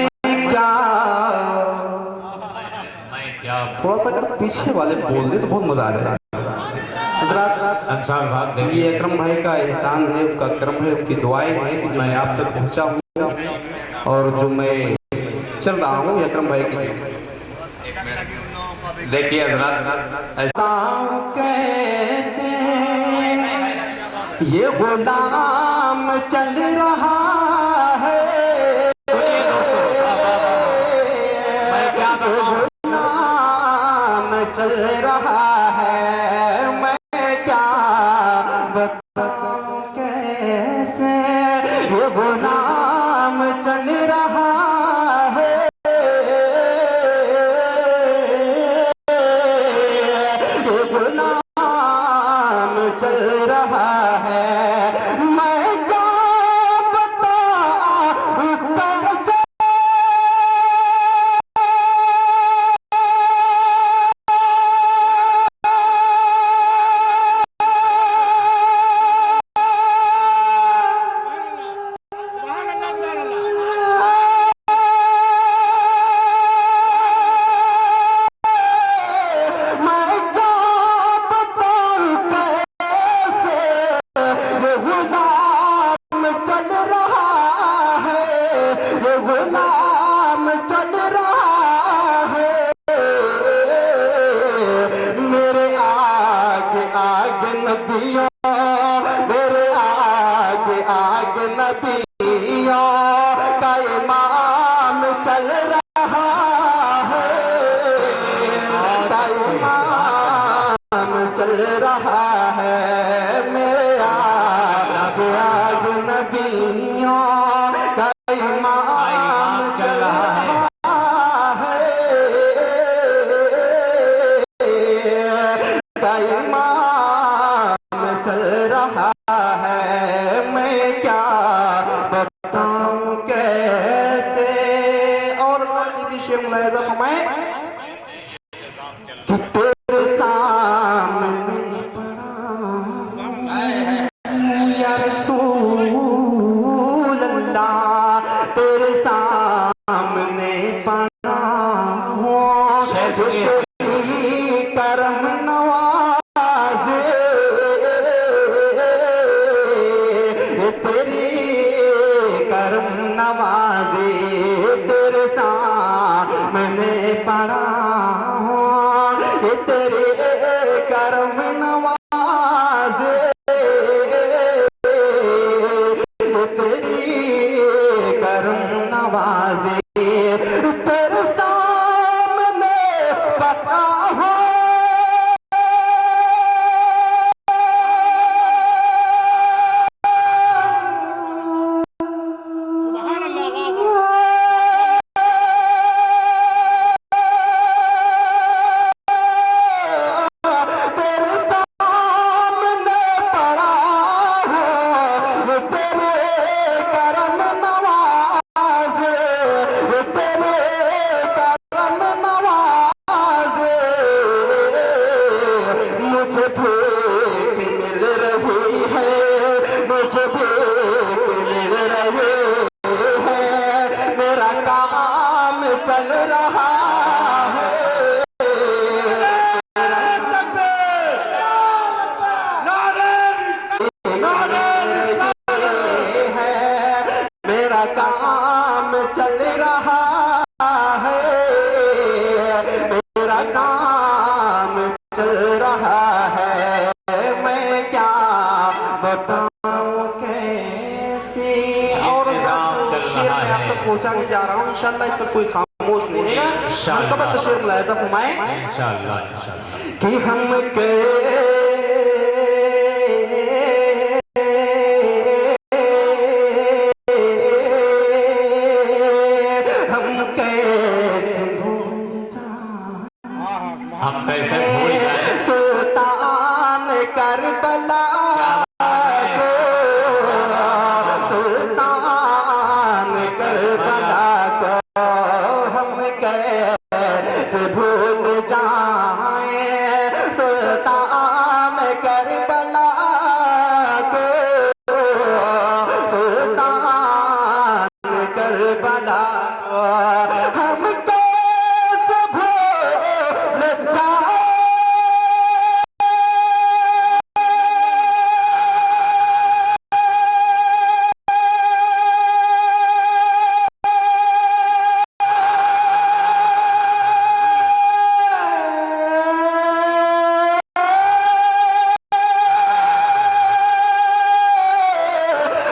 क्या थोड़ा सा अगर पीछे वाले बोल दे तो बहुत मजा आ जाएगा। हजरात, अंसार साहब ये देखिए, अकरम भाई का एहसान है, उनका करम है, उनकी दुआएं हैं कि जो मैं आप तक पहुंचा हूँ और जो मैं चल रहा हूँ ये अकरम भाई की। देखिए हजरात, कैसे ये गुलाम चल रहा है। चल रहा है, मैं क्या बताऊं कैसे ये गुलाम चल रहा है। ये गुलाम चल रहा है, मैं क्या बताऊं कैसे। चल रहा है मेरे आग नबियों का इमाम चल रहा है, का इमाम चल रहा है, मैं क्या बताऊं कैसे। और भी शेर मुलाहिज़ा फरमाएं कि तेरे मुझे भीख मिल रहे हैं, मेरा काम चल रहा है। मेरा काम चल रहा है, मेरा काम चल रहा है। मैं क्या बताऊं कैसे। और जो शेर मैं आप तक पहुंचाने जा रहा हूँ, इंशाल्लाह इस पर कोई खामोश नहीं रहेगा। मरतबा शेर मुलाहिजा फरमाएं कि हम के हम कैसे भूल जाए सुल्तान करबला को, सुल्तान करबला को हम कैसे भूल जाए। सुल्तान करबला को, सुल्तान करबला को हम कैसे भूल जाए।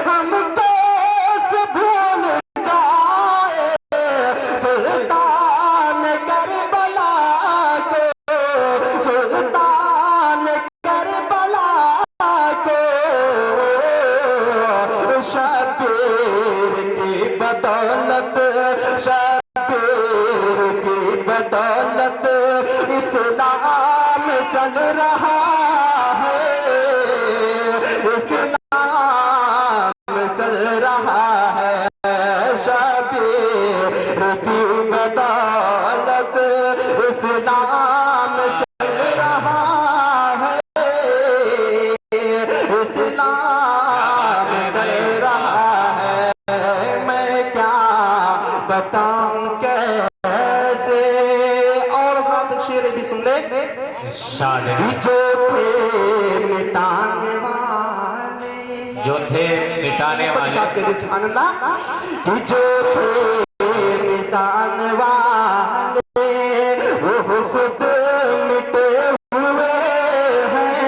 हम कैसे भूल जाए सुल्तान करबला को, सुल्तान करबला को। शबीर की बदौलत, शबीर की बदौलत इस्लाम चल रहा है, इस्लाम चल रहा है। शबीर की बदौलत इस्लाम चल रहा है, इस्लाम चल रहा है। मैं क्या बताऊं कैसे। और हजरात शेर भी सुन ले कि जो थे मिटाने वाले, जो थे मिटाने वाले, साथ कह दे सुभान अल्लाह। कि जो थे मिटाने वाले वो खुद मिटे हुए हैं,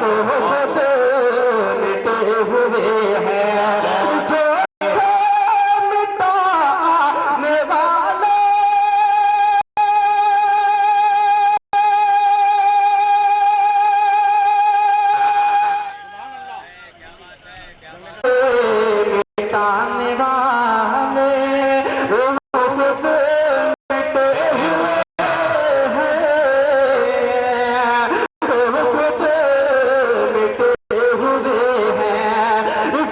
वो खुद मिटे हुए हैं। जो थे मिटाने वाले मिटाने वाले वो खुद मिटे हुए हैं, वो खुद मिटे हुए हैं।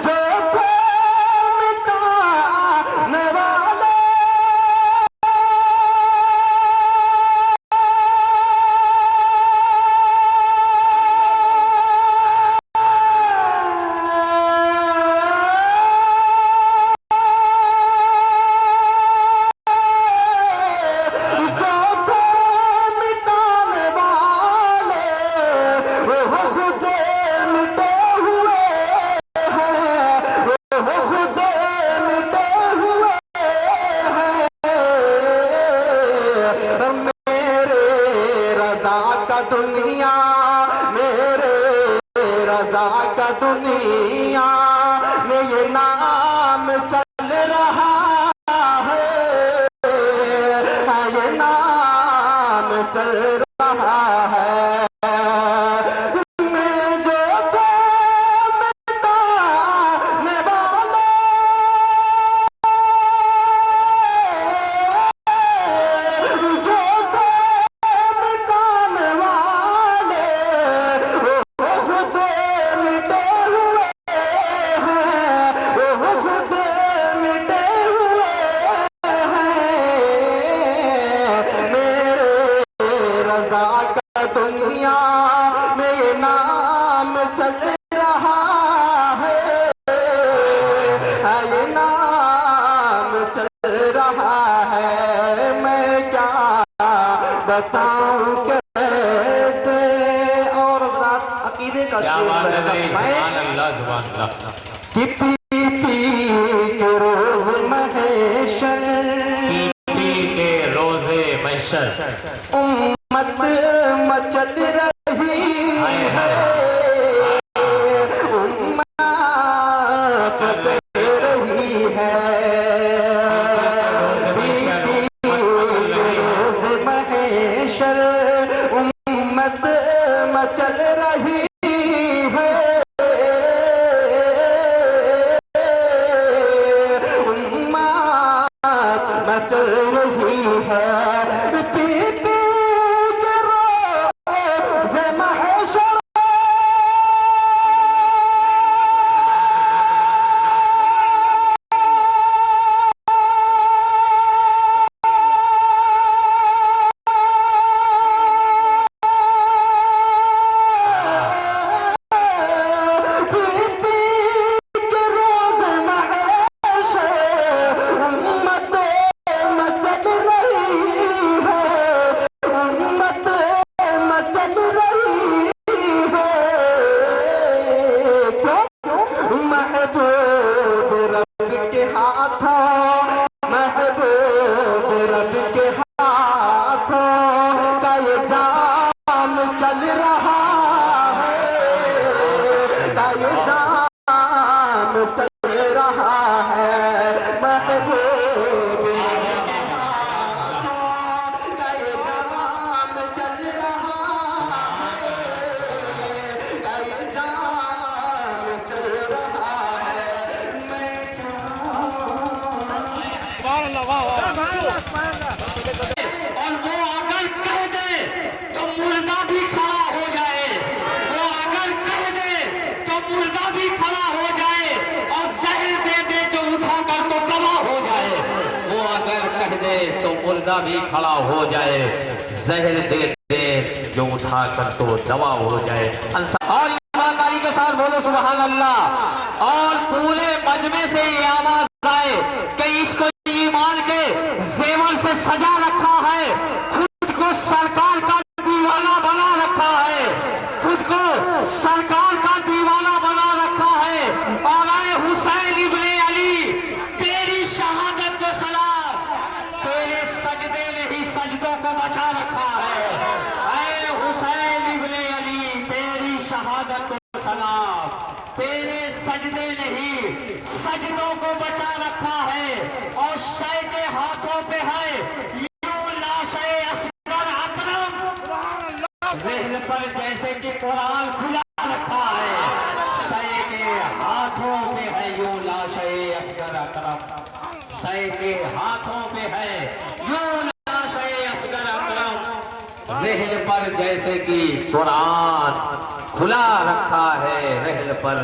जो थे मिटाने वाले दुनिया, मेरे रजा का दुनिया में ये नाम चल रहा है, ये नाम चल रहा है। मैं जो था मिटाने वाले, जो था मिटाने वाले वो खुद मिटे हुए हैं, वो खुद अकीदे का क्या शेर बात है भाई, मैं सुभान अल्लाह, सुभान अल्लाह। कि पी पी के रोज महशर, पी के रोजे महशर उम्मत मचल रही है, उम्मत मचल रही है, पी पी के रोज महशर उम्मत मचल रही है, उम्मत मचल रही है, पी पी के रोज महशर महबूब रब के हाथों, महबूब रब के हाथों का ये जाम चल रहा है, का ये जाम चल रहा है, महबूब रब के हाथों का ये जाम चल रहा है, का ये जाम चल रहा है, मैं क्या और वो अगर कह दे तो मुर्दा भी खड़ा हो जाए, वो अगर कह दे तो मुर्दा भी खड़ा हो जाए, और जहर दे दे जो उठाकर तो दवा हो जाए, वो अगर कह दे तो मुर्दा भी खड़ा हो जाए, जहर दे दे जो उठा कर तो दवा हो जाए। और ईमानदारी के साथ बोलो सुभान अल्लाह, और पूरे मजमे से ये आवाज आए कि इसको ईमान के जेवर से सजा रखा है, खुद को सरकार का दीवाना बना रखा है, खुद को सरकार का दीवाना बना रखा है, और आए हुसैन इब्ने अली तेरी शहादत को सलाम, तेरे सजदे ने ही सजदों को बचा रखा है, आए हुसैन इब्ने अली तेरी शहादत को सलाम, तेरे सजदे ने ही सजदों को बचा रखा है, और शय के हाथों पे है यूं लाशे असगर अकरम, रेहल पर जैसे कि कुरान खुला रखा है, शय के हाथों पे है यूं लाशे असगर अकरम, शय के हाथों पे है यूं लाशे असगर अकरम, रेहल पर जैसे कि कुरान खुला रखा है, रेहल पर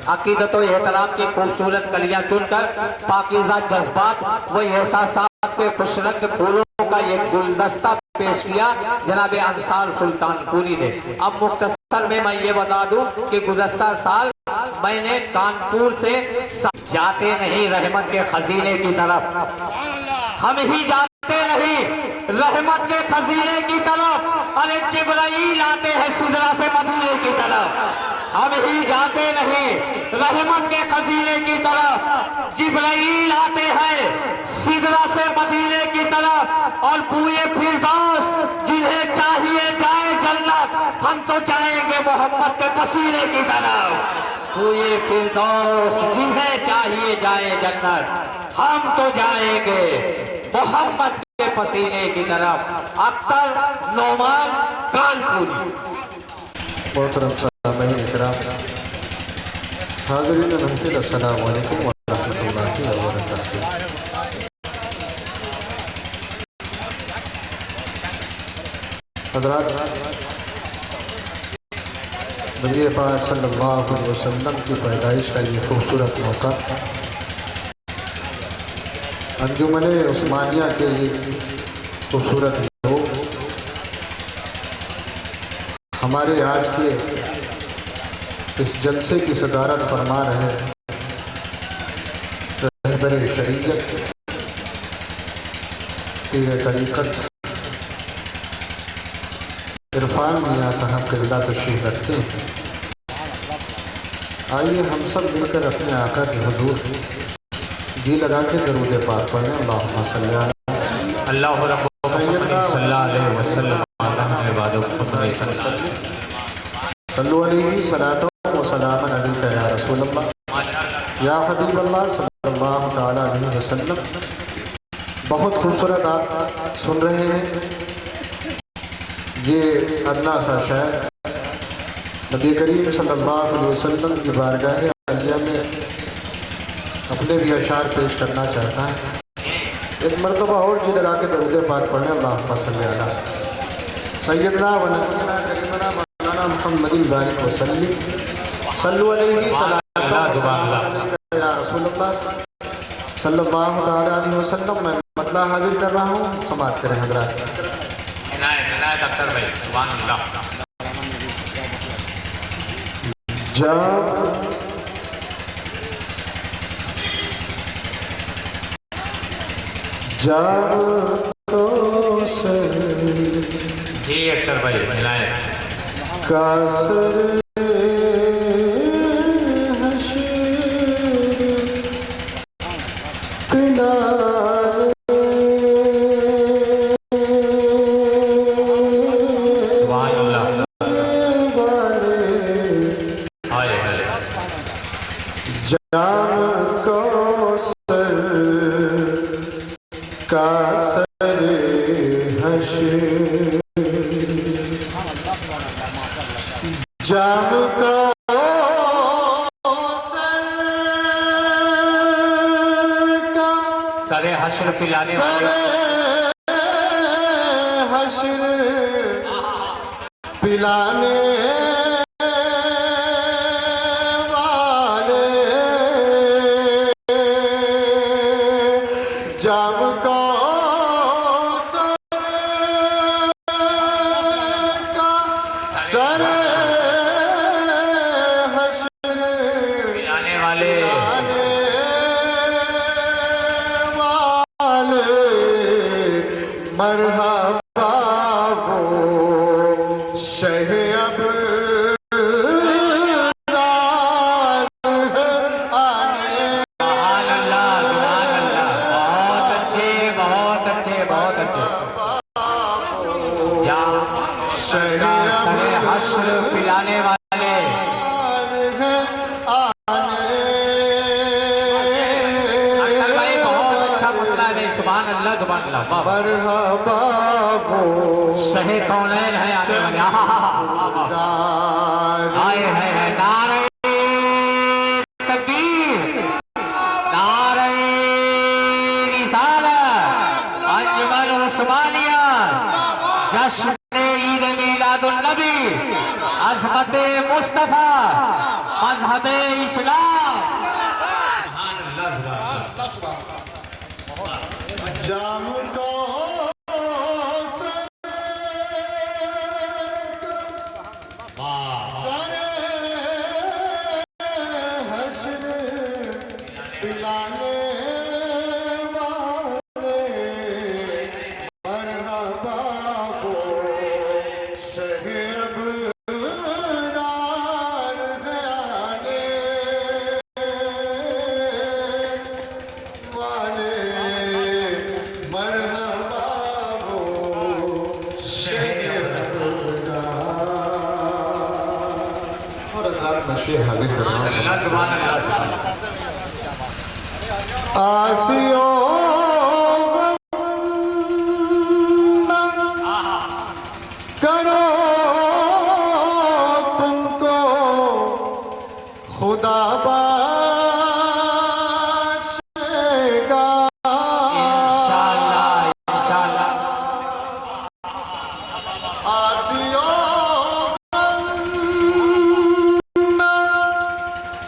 अकीदत और एहतराम की खूबसूरत कलियां चुनकर पाकीज़ा जज्बात व एहसासात के खुशरंग फूलों का एक गुलदस्ता पेश किया जनाब अंसार सुल्तानपुरी ने। अब मुख्तसर में मैं ये बता दूं कि गुज़श्ता साल मैंने कानपुर से जाते नहीं रहमत के खजीने की तरफ, हम ही जाते नहीं रहमत के खजीने की तरफ, अरे जिब्राईल आते हैं सिदरा से मदीने की तरफ, हम ही जाते नहीं रहमत के खजीने की तरफ, जिब्राईल आते हैं सिदरा से मदीने की तरफ, और पूरे फिरदौस जिन्हें चाहिए जाए जन्नत, हम तो जाएंगे मोहम्मद के पसीने की तरफ, पूरे फिरदौस जिन्हें चाहिए जाए जन्नत, हम तो जाएंगे मोहम्मद के पसीने की तरफ। अख्तर नोमान कानपुरी। मोहतरम साहब इकराम, हाज़रीन महफिल, अस्सलाम वालेकुम व रहमतुल्लाहि व बरकातुहू। हज़रात, नबी पाक सल्लल्लाहु अलैहि वसल्लम की पैदाइश का ये खूबसूरत मौका, अंजुमन उस्मानिया के ये खूबसूरत लोग हमारे आज के इस जलसे की सदारत फरमा रहे रहबर शरीयत, पीर तरीक़त इरफान मियाँ साहब क़िबला तशरीफ़ रखते हैं। आइए हम सब मिलकर अपने आका के हुजूर जी लगा के दरूद पाक पढ़ें। अल्लाहुम्मा सल्ली अला अल्लाह सल्लल्लाहु अलैहि वसल्लम सल्लु अलैहि सलातो व सलामन अलैका या रसूलल्लाह या हबीबल्लाह सल्लल्लाहु तआला अलैहि वसल्लम। बहुत खूबसूरत आप सुन रहे हैं ये अदना सा शायर नबी करीम सल्लल्लाहु अलैहि वसल्लम की बारगाह आलिया में अपने भी अशार पेश करना चाहता है। एक मरतबा और जी लगा के दरूद पाक पढ़ें। अल्लाहुम्मा सल्ली अला सय्यदना व नबीना करीमना मौलाना मुहम्मदिन बारिक व सल्लु अलैहि सलातो व सलाम या रसूलल्लाह सल्लल्लाहु तआला अलैहि वसल्लम। मैं मतला हाजिर कर रहा हूँ, समाप्त करें हजरात। जब तो जी अख्तर भाई मिलाए कासर जाम का सरे हश्र पिलाने वाले हश्र पिलाने वाले जाम का सर मरहबा वो शह अब हश्र पिलाने वाले बहुत अच्छा मतला है। सुभान अल्लाह सुभान अल्लाह। मरहबा वो शहे कौनैन है आने वाले। आए हैं नारे तकबीर, नारे रिसालत, अंजुमन उस्मानिया, जश्न ईद मिलादुन नबी, अज़मत मुस्तफा, मज़हब इस्लाम। जाम को सरे हश्र पिलाने वाले मरहबा वो शह अबरार आने वाले मरहबा वो शह और अज़ात नशे हाजिर करना आसियो करो तुमको खुदा बख्शेगा। इंशाअल्लाह इंशाअल्लाह। आसियो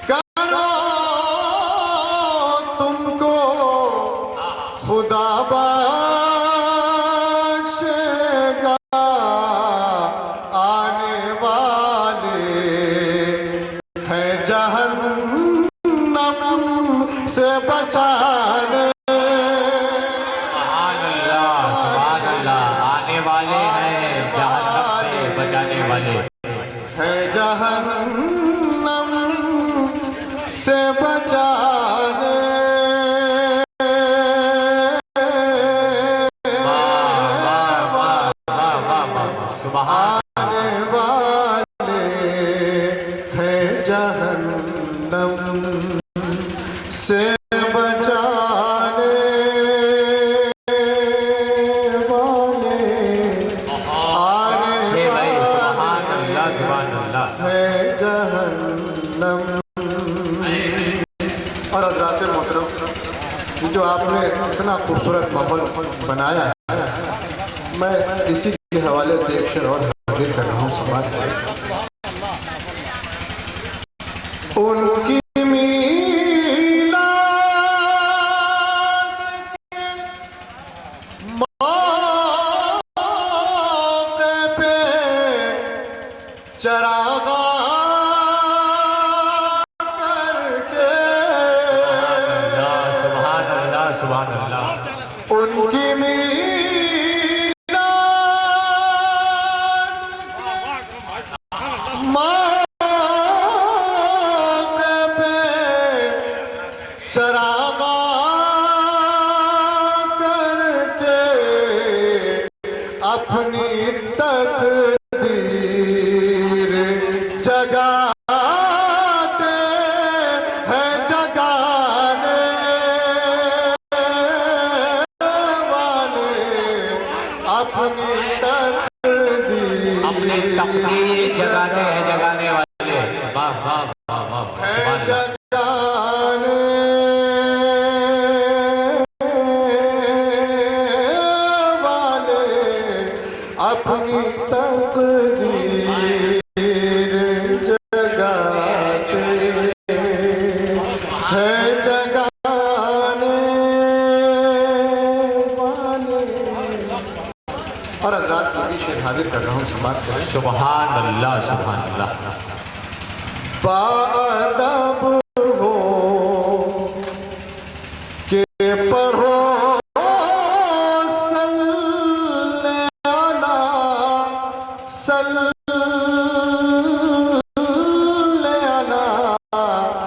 करो तुमको खुदा बख्शेगा। आने वाले हैं जहन्नम से बचाने। सुभान अल्लाह। आने वाले हैं जहन्नम से बचाने वाले। है जहन्नम जहन्नम से बचाने वाले आने है जहन्नम। और हज़रात मोहतरम, जो आपने इतना खूबसूरत माहौल बनाया है, मैं इसी के हवाले से एक शेर और हाजिर कर रहा हूँ समाज में। उनकी मीलाद के मौके पे चरागा करके उनकी चरागा करके अपनी तकदीर जगाते हैं जगाने वाले अपनी तकदीर जगाते हैं जगाने वाले। वाह वाह वाह वाह। जगाने वाले अपनी तकदीर जगाते हैं जगाने वाले। और हज़रात की शेर हाजिर कर रहा हूँ, समाप्त करें। सुभान अल्लाह सुभान अल्लाह। बाअदब हो के पढ़ो सल्ले अला सल्ले अला।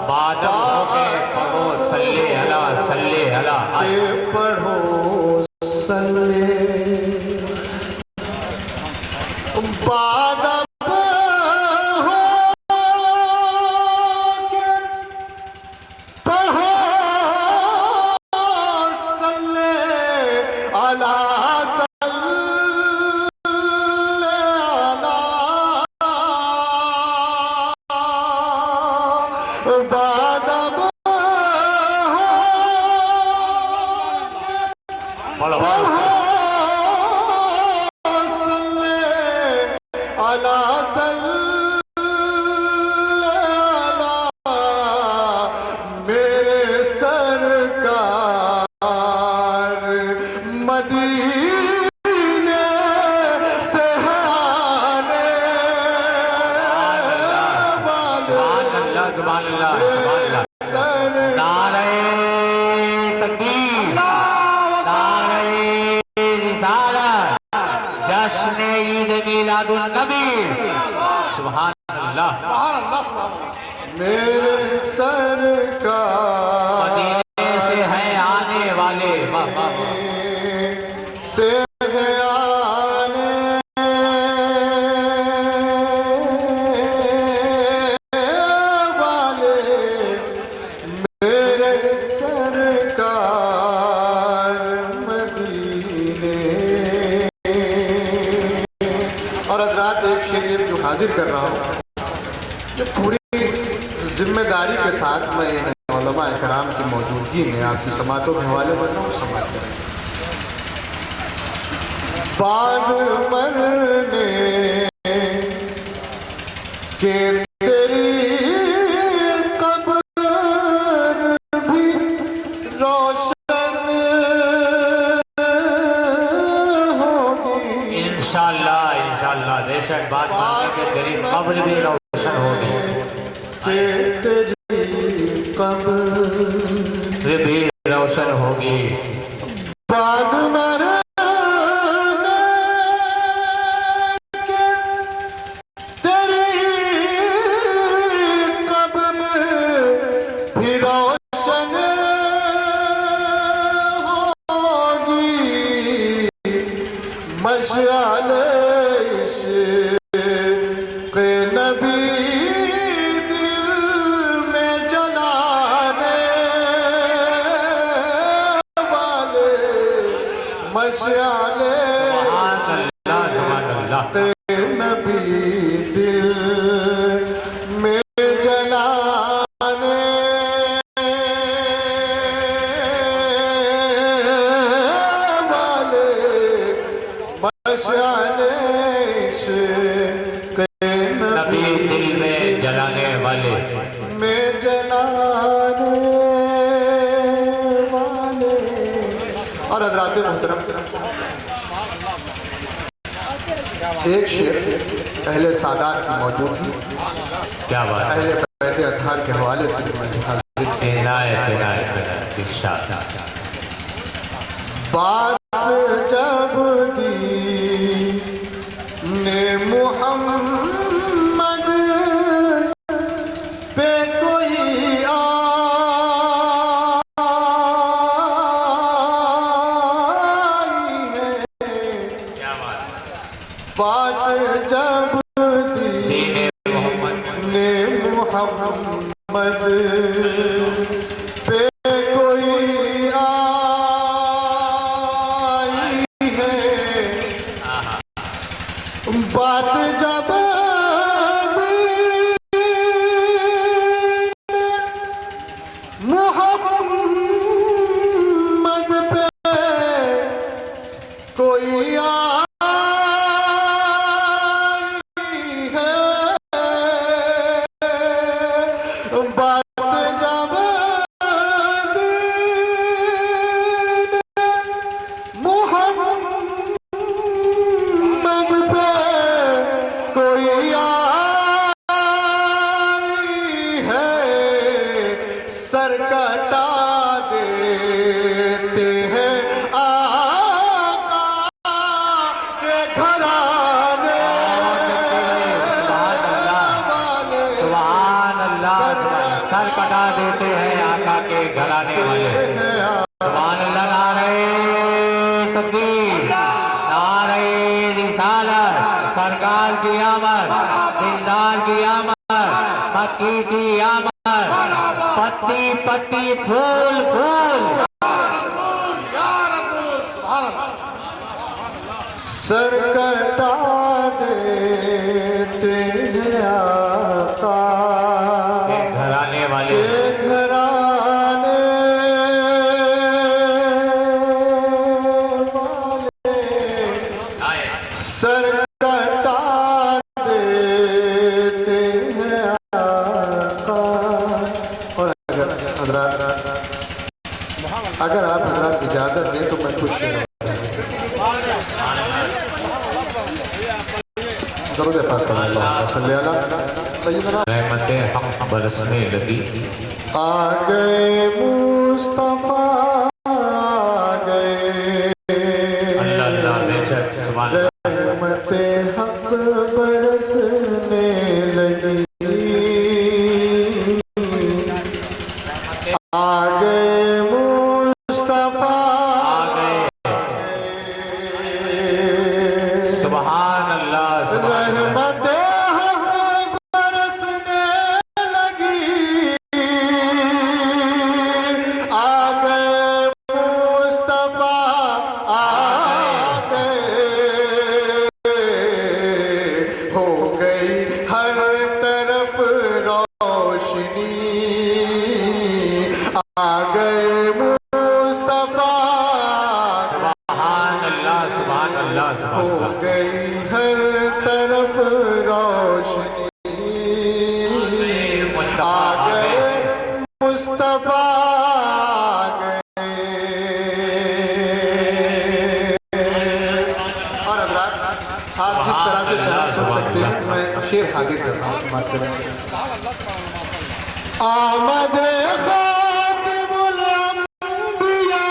बाअदब हो के पढ़ो सल्ले अला सल्ले अला। के पढ़ो सल्ले बाअदब मेरे सरकार मदीने से आने वाले। नारे तकबीर, नारे रिसालत, जश्न ईद मिलादुन नबी। सुभान अल्लाह। मेरे सरकार मदीने से है आने वाले। वाह वाह वाह। से है आने वाले मेरे सरकार मदीने। और हज़रात एक शेर जो हाजिर कर रहा हूँ, जो पूरी जिम्मेदारी के साथ मैं उलमा कराम की मौजूदगी में आपकी समातों के हवाले कर रहा हूँ, समात करें। बाद मरने के तेरी कब्र भी रोशन होगी। इंशाअल्लाह इंशाअल्लाह बेशक बात मानने के तेरी कब्र भी रोशन होगी। तेरी कब्र भी रोशन होगी। बाद मरने के तेरी कब्र भी रोशन होगी। मशाले इश्क़ नबी दिल मशाले नबी दिल में जलाने वाले मशाले नबी दिल में जलाने वाले में जलाने वाले। और हज़रात मोहतरम, एक शेर पहले सादात की मौजूदगी, क्या बात है, पहले बैत अतहार के हवाले से बात जब दी ने मुहम्मद पे कोई आई है, बात जब दी ने मुहम्मद पे कोई आई है, बात जब मुहम्मद पे कोई आई है, बात जब मुहम्मद पे कोई आई है, सर कटा देते हैं आका के घराने वाले। सुभान अल्लाह, सर कटा देते हैं आका के घराने वाले। सुभान अल्लाह, नारे तकबीर, नारे रिसालत, सरकार की आमद, दिलदार की आमद, मक्की की आमद, पत्ती पत्ती फूल फूल, सर कटा देते हैं आका घराने वाले। के घराने वाले, सर कटा देते हैं आका। और अगर आप हजरात इजाजत दें तो मैं कुछ शेर दरूद पाक पढ़ें। अल्लाहुम्मा सल्ली अला सय्यिदना रहमतें हक बरसने लगी। आ गए मुस्तफा आ गए, अल्लाह अल्लाह बेशक, सुभान अल्लाह। रहमते हक बरसने लगी, आ गए मुस्तफा आ गए, सुभान अल्लाह, सुभान अल्लाह। रहमते हक बरसने लगी, आ गए मुस्तफा आ गए, हो गई हर तरफ रोशनी, आ गए मुस्तफा, सुभान अल्लाह, सुभान अल्लाह, सुभान हो अल्लाह। गई हर तरफ रोशनी, आ गए मुस्तफा आ गए। और हज़रात, आप जिस तरह से चाहे सुन सकते हैं, मैं शेर हाजिर कर रहा हूँ, समाप्त करें। आमद खातिमुल अंबिया,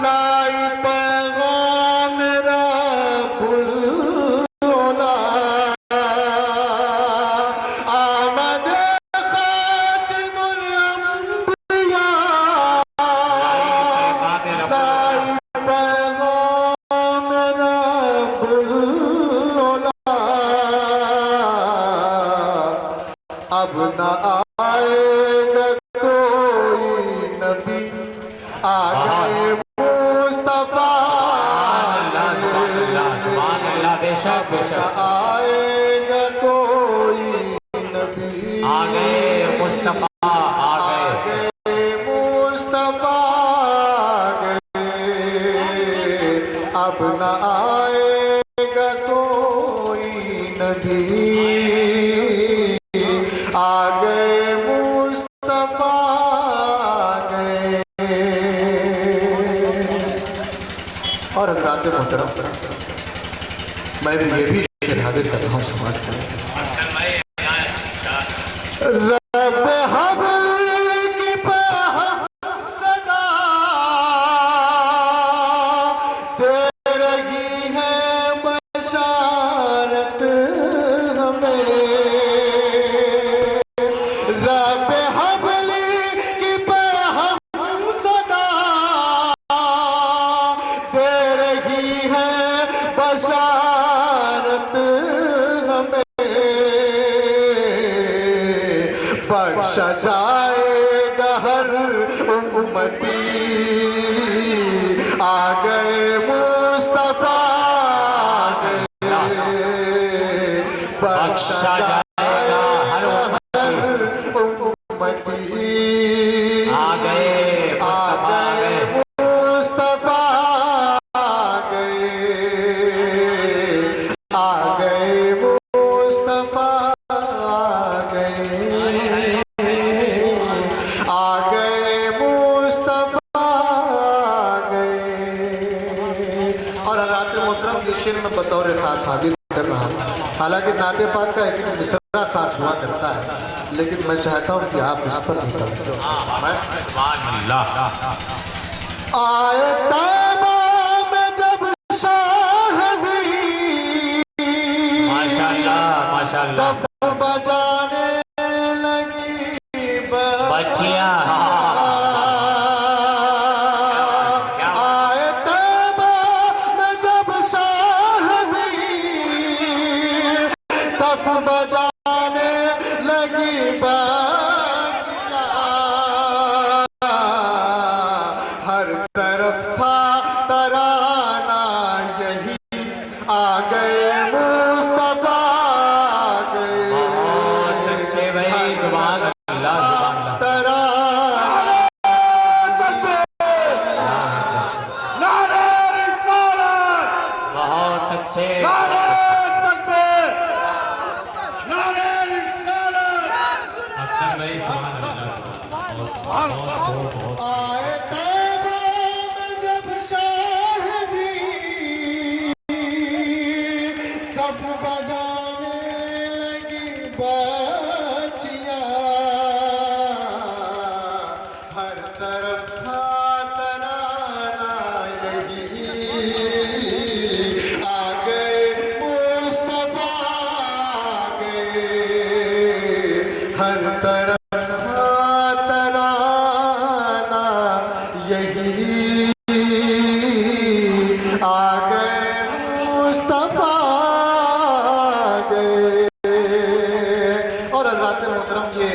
लाई पैगाम रब्बुल औला, आमद खातिमुल अंबिया, लाई पैगाम रब्बुल औला, अब न आएगा कोई नबी, आ गए मुस्तफा गए। और हज़रात मोहतरम, मैं भी ये भी शेर हाजिर कर रहा हूँ समाज में। रब हबल की बहम सदा दे रही है बशारत हमें। रब हबल की बहम सदा दे रही है बशारत हमें। बख्शा जाएगा हर उम्मती, आ गए मुस्तफा गए। बख्शा जाएगा हर उम्मती, आ गए मुस्तफा गए। आ गए मुस्तफा गए। आ गए मुस्तफा गए। और हज़रात मोहतरम, ये शेर में बतौर खास हाजिर कर रहा हूँ। हालांकि नाते पाक का एक मिसरा खास हुआ करता है, लेकिन मैं चाहता हूँ कि आप इस पर नहीं करें। आए तैबा में जब शाहदी, तफ बजाने लगी बच्चियां। आए तैबा में जब शाहदी, तफ बजाने लगी बच्चियां। हर तरफ था तराना यही, आ गए मुस्तफा गए। आए तैबा में जब शाहदी, तफ बजाने लगी बच्चियां। हर तरफ था तराना यही, आ गए मुस्तफा गए। हर तरफ आ गए मुस्तफा गए। और हज़रात मोहतरम, ये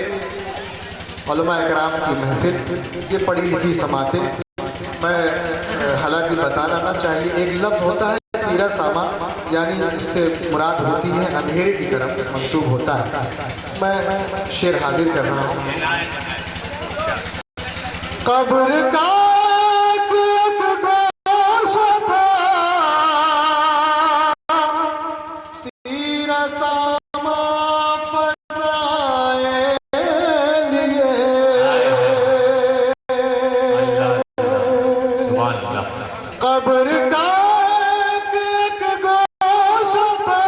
उलमा इकराम की महफिल, ये पढ़ी लिखी समातें, मैं हालांकि बताना ना चाहिए, एक लफ्ज़ होता है तीरा सामा, यानी इससे मुराद होती है अंधेरे की तरफ मंसूब होता है। मैं शेर हाजिर कर रहा हूँ। कब्र का कब्र का एक गोशा था,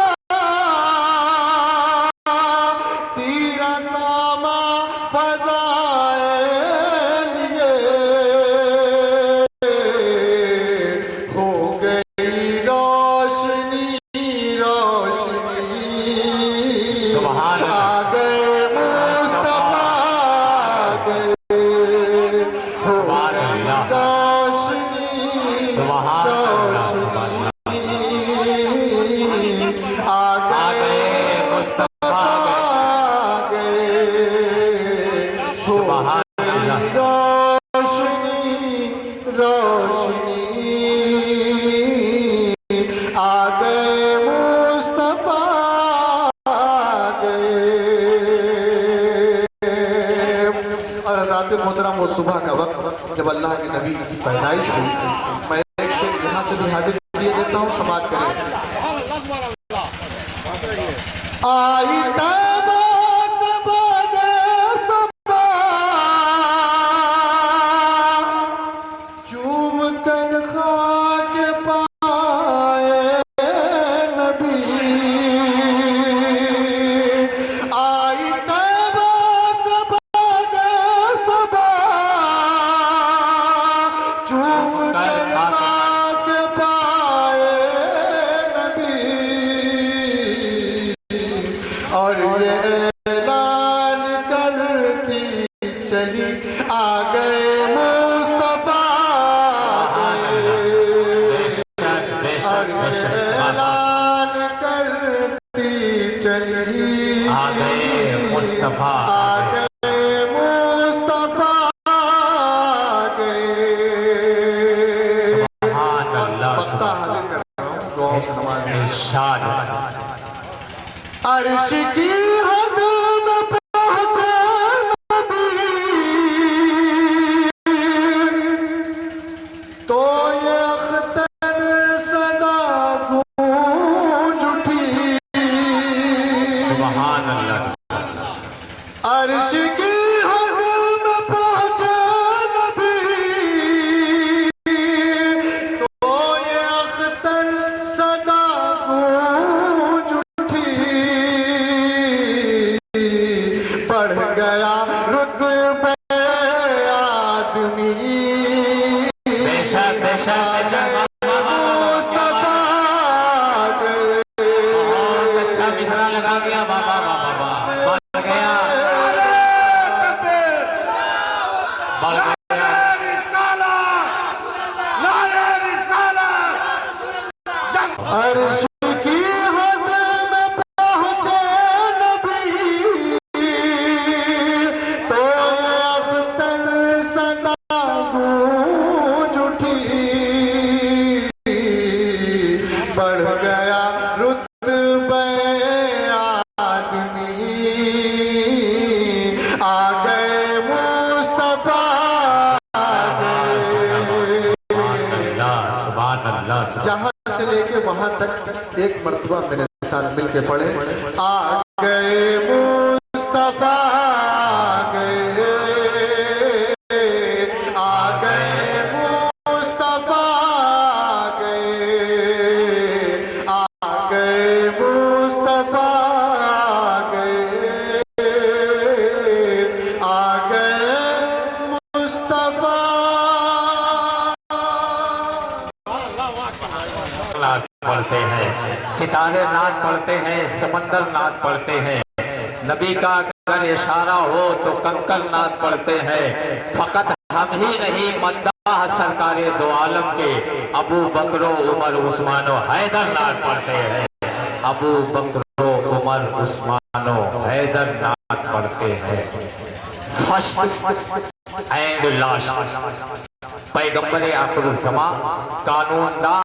तीरा सामा फज़ाए लिए। हो गई रोशनी रोशनी, आ गए मुस्तफा गए। हो गई रोशनी आ गए मुस्तफा गए। हो रोशनी रोशनी, आ गए मुस्तफा गए। और रात मोहतरम, वो सुबह का वक्त जब अल्लाह के नबी की पैदाइश हुई, मैं एक शेर यहाँ से भी हाजिर किए देता हूँ, समाज करें। आई तैबा से बादे सबा, ऐलान करती चली, आ गए मुस्तफा ऐलान करती चली, आ गए मुस्तफा, आ गए मुस्तफा गए। सुभान अल्लाह, वक्ता हाजिर कर रहा हूँ दुआओं से नमाज। इरशाद। अर्श की हद में पहुंचे नबी, तो ये अख्तर सदा गूंज उठी। सुभान अल्लाह। अर्श की हद में पहुंचे नबी, तो ये अख्तर सदा गूंज उठी। बढ़ गया रुतबे आदमी, बेशक बेशक मुस्तफा गए। अच्छा मिसरा लगा दिया बाबा बाबा, बढ़ गया बढ़ गया। अर्श की हद में पहुंचे नबी, तो अख्तर सदा गूंज उठी। बढ़ गया रुतबे आदमी, आ गए मुस्तफा गए। सुभान अल्लाह। यहाँ से लेके वहां तक एक मर्तबा मेरे साथ मिलके पढ़े। आ गए मुस्तफा गए, आ गए मुस्तफा गए, आ गए मुस्तफा गए, आ गए मुस्तफा। नाद पढ़ते हैं, सितारे नाद पढ़ते हैं, समंदर नाद पढ़ते हैं। नबी का अगर इशारा हो तो कंकर नाद पढ़ते हैं। फकत हम ही नहीं, मद्दाह सरकारे दो आलम के अबू बकरो उमर उस्मानो हैदर नाद पढ़ते हैं। अबू बकरो उमर उस्मानो हैदर नाद पढ़ते हैं। फर्स्ट एंड लास्ट पैगंबर आखिरुज़्ज़मा, कानूनदा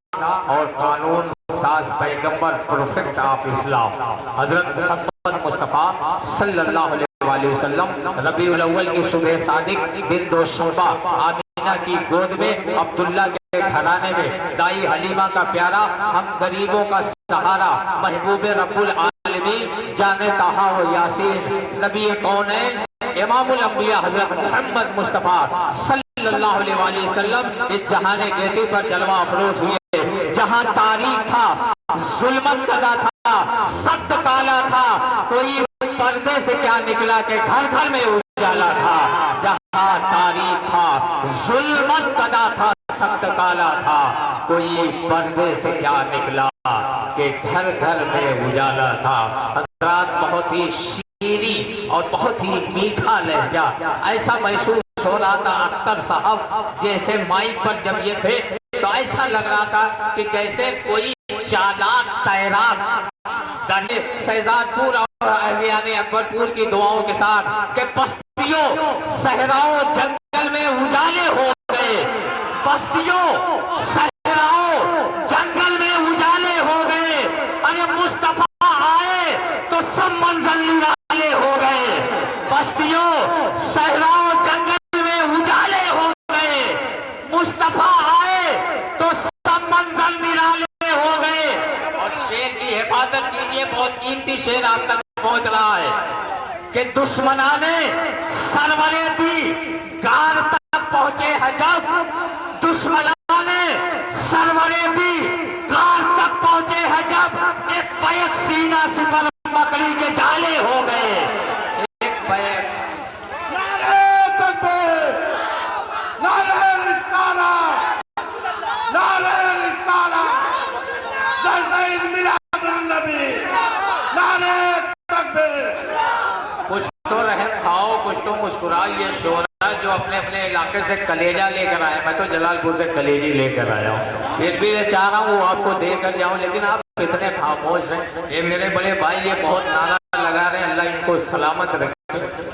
और कानून साज पैगंबर प्रोफेट ऑफ इस्लाम हजरत मोहम्मद मुस्तफ़ा सल्लल्लाहु अलैहि वसल्लम रबीउल अव्वल की सुबह सादिक दिन दोशंबा आमिना की गोद में अब्दुल्ला के घराने में दाई हलीमा का प्यारा, हम गरीबों का सहारा, महबूब रब्बुल आलमीन जाने ताहा व यासीन, नबी कौनैन इमामुल अंबिया हजरत मोहम्मद मुस्तफ़ा सल्लल्लाहु अलैहि वसल्लम इस जहाने गेती पर जलवा अफरोज हुए। जहां तारीख था, जुल्मत कदा था, सख्त काला था, कोई पर्दे से क्या निकला के घर घर में उजाला था। जहां तारीख था, जुल्मत कदा था, सख्त काला था, कोई पर्दे से क्या निकला के घर घर में उजाला था। हज़रात बहुत ही शीरी और बहुत ही मीठा लहजा, ऐसा महसूस हो रहा था अख्तर साहब जैसे माइक पर जब ये थे तो ऐसा लग रहा था कि जैसे कोई चालाक तैराक शहजादपुर और अहलियाने अकबरपुर की दुआओं के साथ के बस्तियों सहराओं जंगल में उजाले हो गए, बस्तियों सहराओं जंगल में उजाले हो गए। अरे मुस्तफा आए तो सब मंजर निराले हो गए, बस्तियों सहराओं जंगल में उजाले हो गए। मुस्तफा आए तो सब मंजर निराले हो गए। और शेर की हिफाजत कीजिए, बहुत कीमती शेर आप तक पहुंच रहा है कि दुश्मनाने सरवरे दी गार तक पहुंचे हैं जब, दुश्मनाने सरवरे दी गार तक पहुंचे हैं जब, एक बैक सीना सिपर मकड़ी के जाले हो गए। एक बैक नारे तकबीर। कुछ तो रहम खाओ, कुछ तो मुस्कुराओ। ये शोरा जो अपने अपने इलाके से कलेजा लेकर आए, मैं तो जलालपुर से कलेजी लेकर आया हूँ, फिर भी ये चाह रहा हूँ वो आपको देकर जाऊँ, लेकिन आप इतने खामोश हैं। ये मेरे बड़े भाई ये बहुत नारा लगा रहे हैं, अल्लाह इनको सलामत रखे।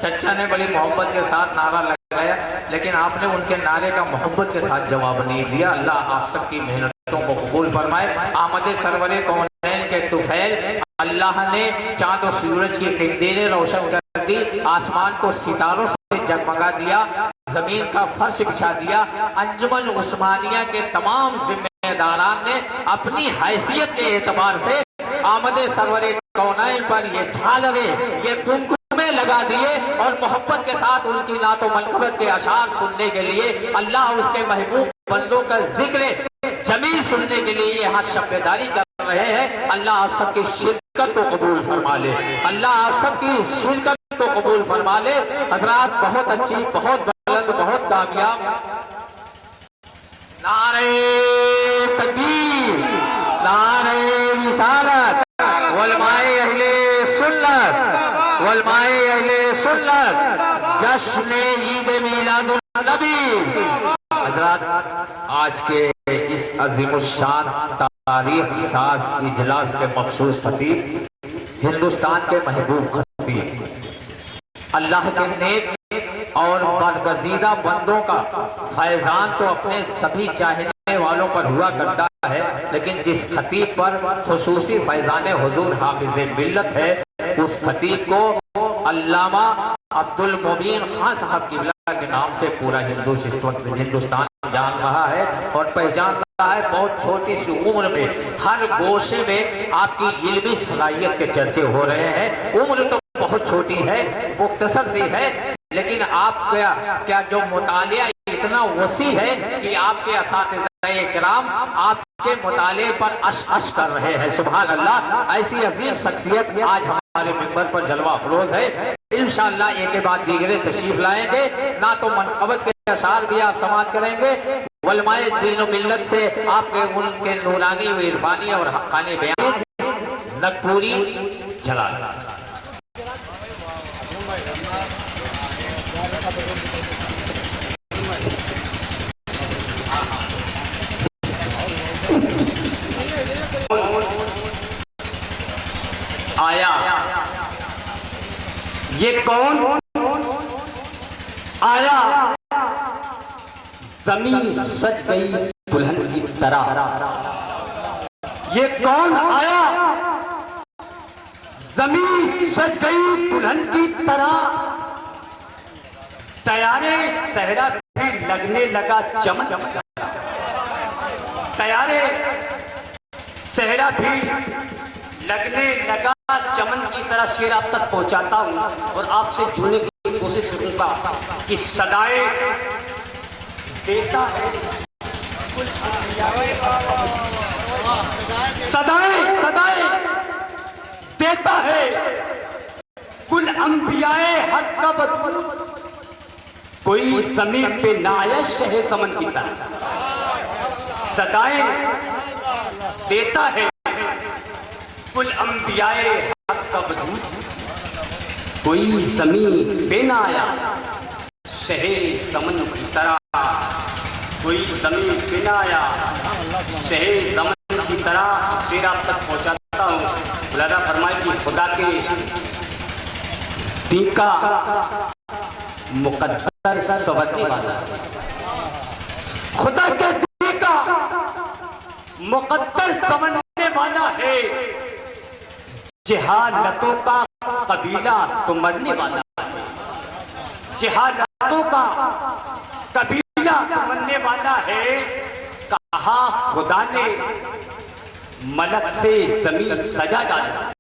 चचा ने बड़ी मोहब्बत के साथ नारा लगाया, लेकिन आपने उनके नारे का मोहब्बत के साथ जवाब नहीं दिया। अल्लाह आप सबकी मेहनतों को कबूल फरमाए। आमद सरवरे कौनैन के तुफैल, अल्लाह ने चाँद और सूरज की किरदारें रोशन कर दी, आसमान को सितारों से जगमगा दिया, जमीन का फर्श बिछा दिया। अंजुमन उस्मानिया के तमाम जिम्मेदारान ने अपनी हैसियत के एतबार से आमद सरवरे कौनैन पर ये झालरे, ये कुमकुमे लगा दिए और मोहब्बत के साथ उनकी नातो मनकबत के अशार सुनने के लिए, अल्लाह उसके महबूब बंदों का जिक्र जमील सुनने के लिए यहाँ शब्दारी कर रहे हैं। अल्लाह आप सबकी शिरकत को कबूल फरमा ले, अल्लाह आप सबकी शिरकत को कबूल फरमा ले। हजरात बहुत अच्छी, बहुत बुलंद, बहुत कामयाब। नारे तकबीर, नारे रिसालत, उलमाए अहले सुन्नत, उलमाए अहले सुन्नत, जश्न ईद मिलादुन नबी। हजरात आज के इस अजीमुशान तारीख साज इजलास के मखसूस खतीब, हिंदुस्तान के महबूब खतीब, अल्लाह के नेक और बरगजीदा बंदों का फैजान तो अपने सभी चाहने वालों पर हुआ करता है, लेकिन जिस खतीब पर खुसूसी फैजान हुजूर हाफिज मिल्लत है, उस खतीब को अल्लामा अब्दुल मुबीन खान साहब की के नाम से पूरा हिंदुस्तान जान रहा है और पहचान रहा है। बहुत छोटी सी उम्र में हर गोशे में आपकी इल्मी सलाहियत के चर्चे हो रहे हैं। उम्र तो बहुत छोटी है, मुख्तसर सी है, लेकिन आप क्या जो मुतालिया इतना वसी है कि आपके असातिज़ाए किराम आपके मुताले पर अश कर रहे हैं। सुभान अल्लाह, ऐसी अजीम शख्सियत आज हमारे मिंबर पर जलवा अफरोज है। इंशाअल्लाह एक के बाद दीगरे तशरीफ लाएंगे, ना तो मनकबत के अशार भी आप समाप्त करेंगे, उलमाए दीन व मिल्लत से आपके उनके नूरानी व इरफानी और हक्कानी बयान नगपुरी जलाल। आया ये कौन आया, जमीन सज गई दुल्हन की तरह। ये कौन आया, जमीन सज गई दुल्हन की तरह। तैयारे सहरा भी लगने लगा चमन, तैयारे सहरा भी लगने लगा चमन की तरह। शेर आप तक पहुंचाता हूं और आपसे जुड़ने की कोशिश करूंगा कि सदाएं देता है, सदाएं सदाएं देता है कुल अंबियाए हक का वजूद। कोई जमीन पे ना आया शह समन की तरह। सदाएं देता है कुल अंबियाए हक का वजूद। कोई जमीन पे ना आया शहे समन की तरह। कोई जमीन पे ना आया शहे समन की तरह। शेर आप तक पहुंचाता हूँ। बुलारा फरमाए कि खुदा के दी का मुकद्दर संवरने वाला, खुदा के दी का मुकद्दर संवरने वाला है। जहालतों का कबीला तो मरने वाला है। जहालतों का कबीला तो मरने वाला है। कहा खुदा ने मलक से जमीन सजा डाला।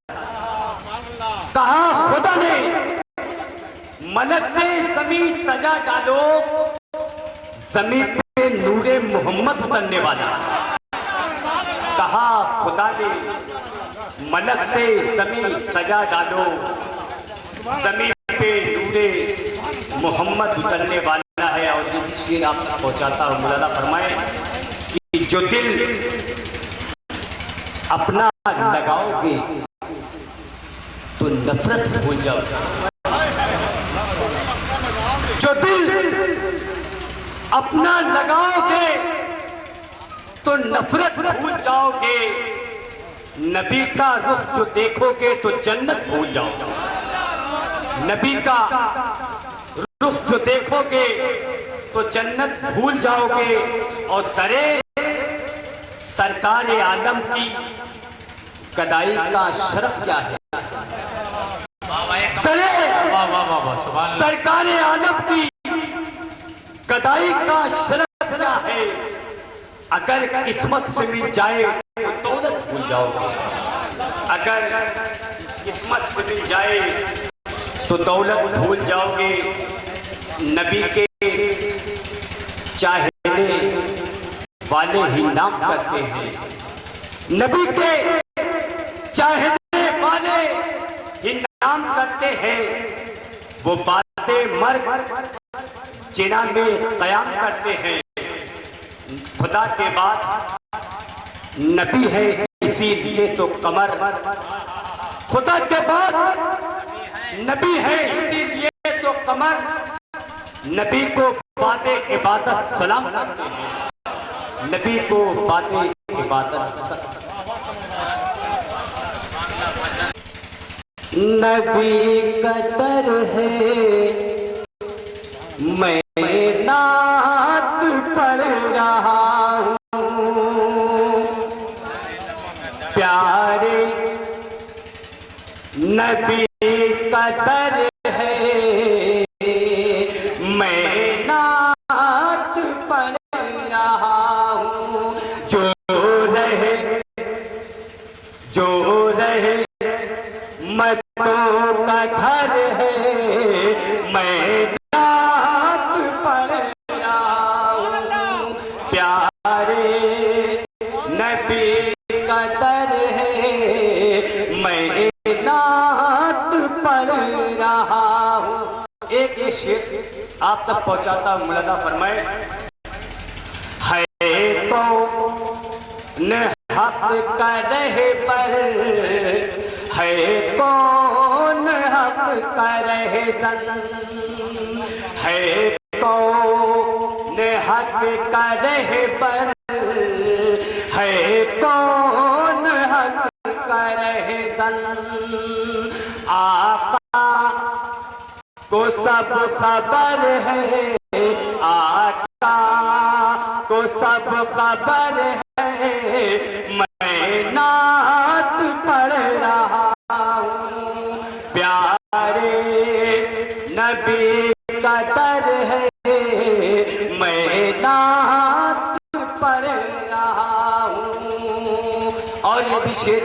कहा खुदा ने मलक से जमीन सजा डालो। जमीन पे नूरे मोहम्मद उतरने वाला। कहा खुदा ने मलक से जमीन सजा डालो। जमीन पे नूरे मोहम्मद उतरने वाला है। और ये शेर आप तक पहुंचाता हूँ। मौलाना फरमाए कि जो दिल अपना लगाओगे तो नफरत भूल जाओगे। अपना लगाओगे तो नफरत भूल जाओगे, नबी का रुख जो देखोगे तो जन्नत भूल जाओगे। नबी का रुख जो देखोगे तो जन्नत भूल जाओगे। और दरे सरकार आलम की गदाई का शरफ क्या है? दरे सरकार आलम की गदाई का शरफ क्या है? अगर किस्मत से मिल जाए तो दौलत भूल जाओगे। अगर किस्मत से मिल जाए तो दौलत भूल जाओगे। नबी के चाहने वाले ही नाम करते हैं, नबी के चाहने वाले ही नाम करते हैं। वो बातें मर्द जिना में कयाम करते हैं। खुदा के बाद नबी है इसीलिए तो कमर, खुदा के बाद नबी है इसीलिए तो कमर, नबी को बातें इबादत सलाम करते हैं। नबी को बातें इबादत नबी कतर है मैं नात पढ़ रहा हूँ, प्यारे नबी कतर है मैं नात पढ़ रहा हूँ। जो रहे मतों का घर है मैं नात पढ़ रहा हूँ। प्यारे नबी कतर है मैं नात पढ़ रहा हूँ। एक शेर आप तक पहुंचाता हूं, मुलादा फरमाए। है कौन हक करे पर, है कौन हक करे सन, है कौन हक करे पर, है कौन हक करे सन। आका को सब खबर है, आका को सब खबर है मैं नात पढ़ रहा हूँ। प्यारे नबी कतर है मैं नात पढ़ रहा हूँ। और ये भी शेर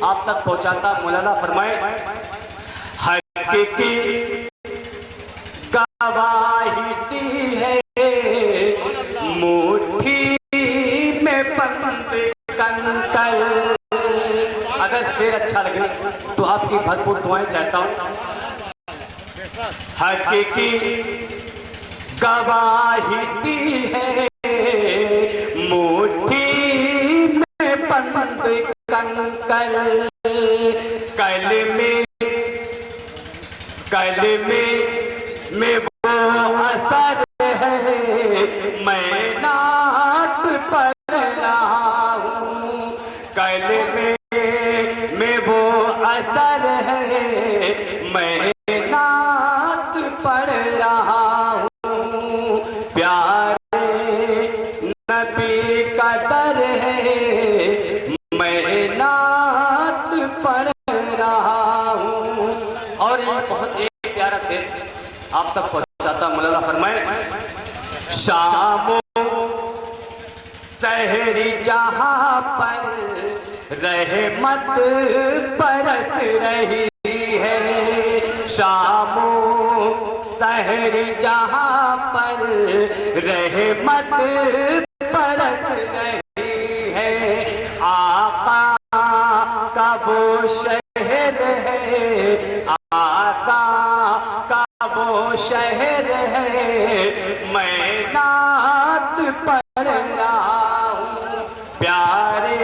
आप तक पहुंचाता मौलाना फरमाए। हकीकी गवाही दी है मुट्ठी में बंद कंकर। अगर शेर अच्छा लगे तो आपकी भरपूर दुआएं चाहता हूं। हकीकी गवाही दी है मुट्ठी में बंद कंकर। कल में वो असर है मैं नात पढ़ रहा हूँ। कल में वो असर है मैं नात पढ़ रहा हूँ। प्यारे नबी कतर है मैं नात पढ़ रहा हूँ। और ये बहुत एक प्यारा से आप तक पहुंचाता मौलाना फरमाए। शामो सहरी जहां पर रहमत बरस रही है। शामो सहरी जहां पर रहमत बरस रही है। आका का वो शहर है, आका का वो शहर है मैं नात पढ़ रहा हूँ। प्यारे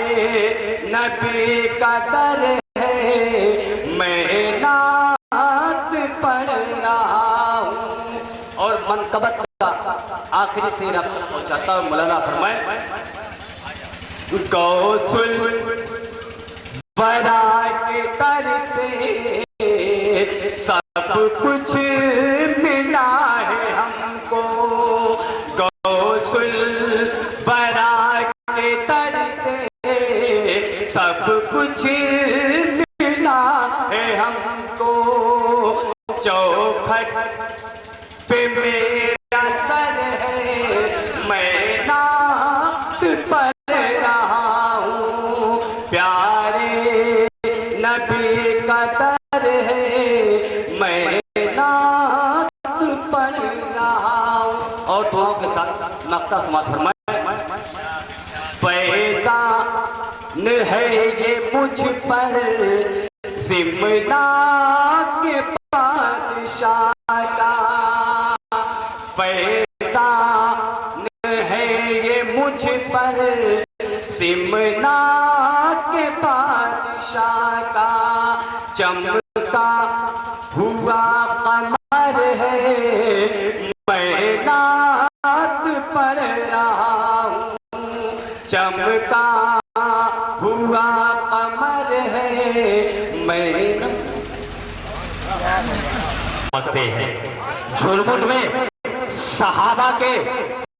नबी कतर है मैं नात पढ़ रहा हूँ। और मनकबत का आखिरी आखिरी शेर आप तक पहुंचाता हूं। मौलाना फरमाए, गौसुल बरा के तर से सब कुछ मिला है हमको, गौसुल बरा के तर से सब कुछ मिला है हमको, चौखट पे मेरा सर है, मैं नात पढ़ रहा हूँ, प्यारे नबी का दर है, मैं नात पढ़ रहा हूँ। और दुआओं के साथ नक्ता समात फरमाए, पैसा न है ये मुझ पर सिमला के बादशाह का, पैसा न है ये मुझ पर सिमला के बादशाह का, चमका हुआ कमर है, मैं नात पढ़ रहा हूँ, चमका हुआ कमर है, मैं चमकते हैं। झुलमुट में सहाबा के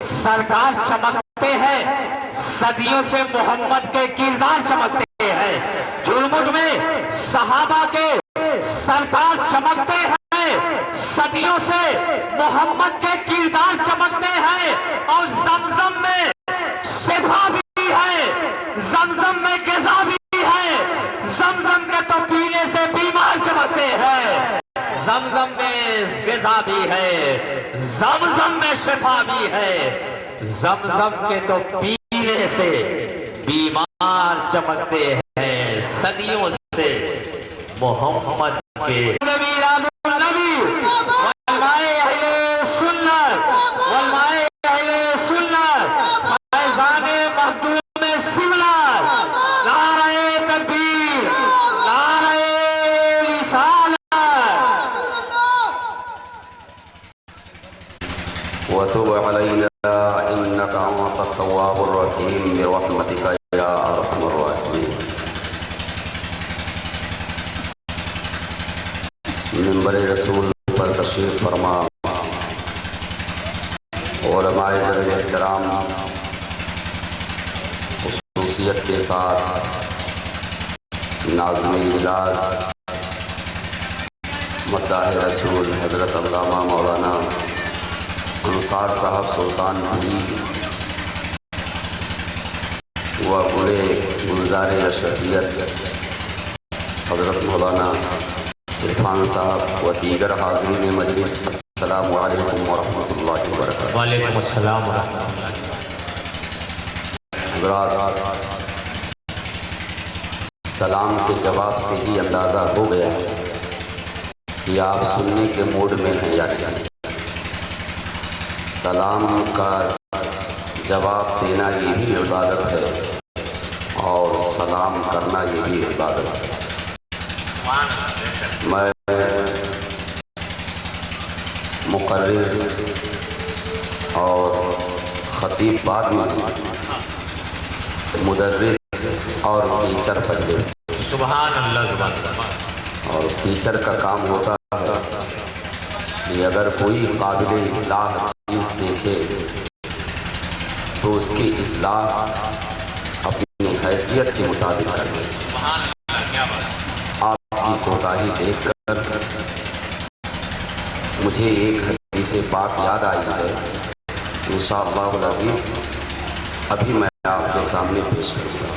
सरकार चमकते हैं, सदियों से मोहम्मद के किरदार चमकते हैं। झुलमुट में सहाबा के सरकार चमकते हैं, सदियों से मोहम्मद के किरदार चमकते हैं। और जमजम में शिफा भी है, जमजम में ग़िज़ा भी है, जमजम के तो पीने से बीमार चमकते हैं। जमजम में ग़िज़ा भी है, जमजम में शिफा भी है, जमजम के तो पीने से बीमार चमकते हैं। सदियों से मोहम्मद के नबी वलमाए अहले सुन्नत, वलमाए अहले सुन्नत, फैज़ाने मखदूम शिमला, नारे तकबीर, नारे रिसालत। वतुब अलैना इन्नका अंतत तव्वाबुर रहीम बिरहमतिका या अरहमर राहिमीन। मिंबर रसूल पर तशरीफ फरमा उलमाए ज़र एहतराम खुसूसियत के साथ नाज़िम इजलास मद्दाह रसूल हज़रत अल्लामा मौलाना अंसार साहब सुल्तानपुरी व गुले गुलजार अशरफियत हज़रत मौलाना इरफान साहब व दीगर हाज़रीन मजलिस, अस्सलामु अलैकुम व रहमतुल्लाहि व बरकातुहू। वालेकुम अस्सलाम व रहमतुल्लाह। हज़रात, सलाम के जवाब से ही अंदाज़ा हो गया कि आप सुनने के मूड में हैं या नहीं। सलाम का जवाब देना ये भी इबादत है और सलाम करना ये भी इबादत है। मैं मुकर्रिर और ख़तीब बाद में मुदर्रिस और टीचर पहले। सुभान अल्लाह, सुभान अल्लाह। और टीचर का काम होता है कि अगर कोई काबिल इस्लाह चीज़ देखे तो उसकी इस्लाह अपनी हैसियत के मुताबिक करे। आपकी कोताही देखकर मुझे एक हदीस पाक याद आई है, इंशाअल्लाह अज़ीज़ अभी मैं आपके सामने पेश करूँगा।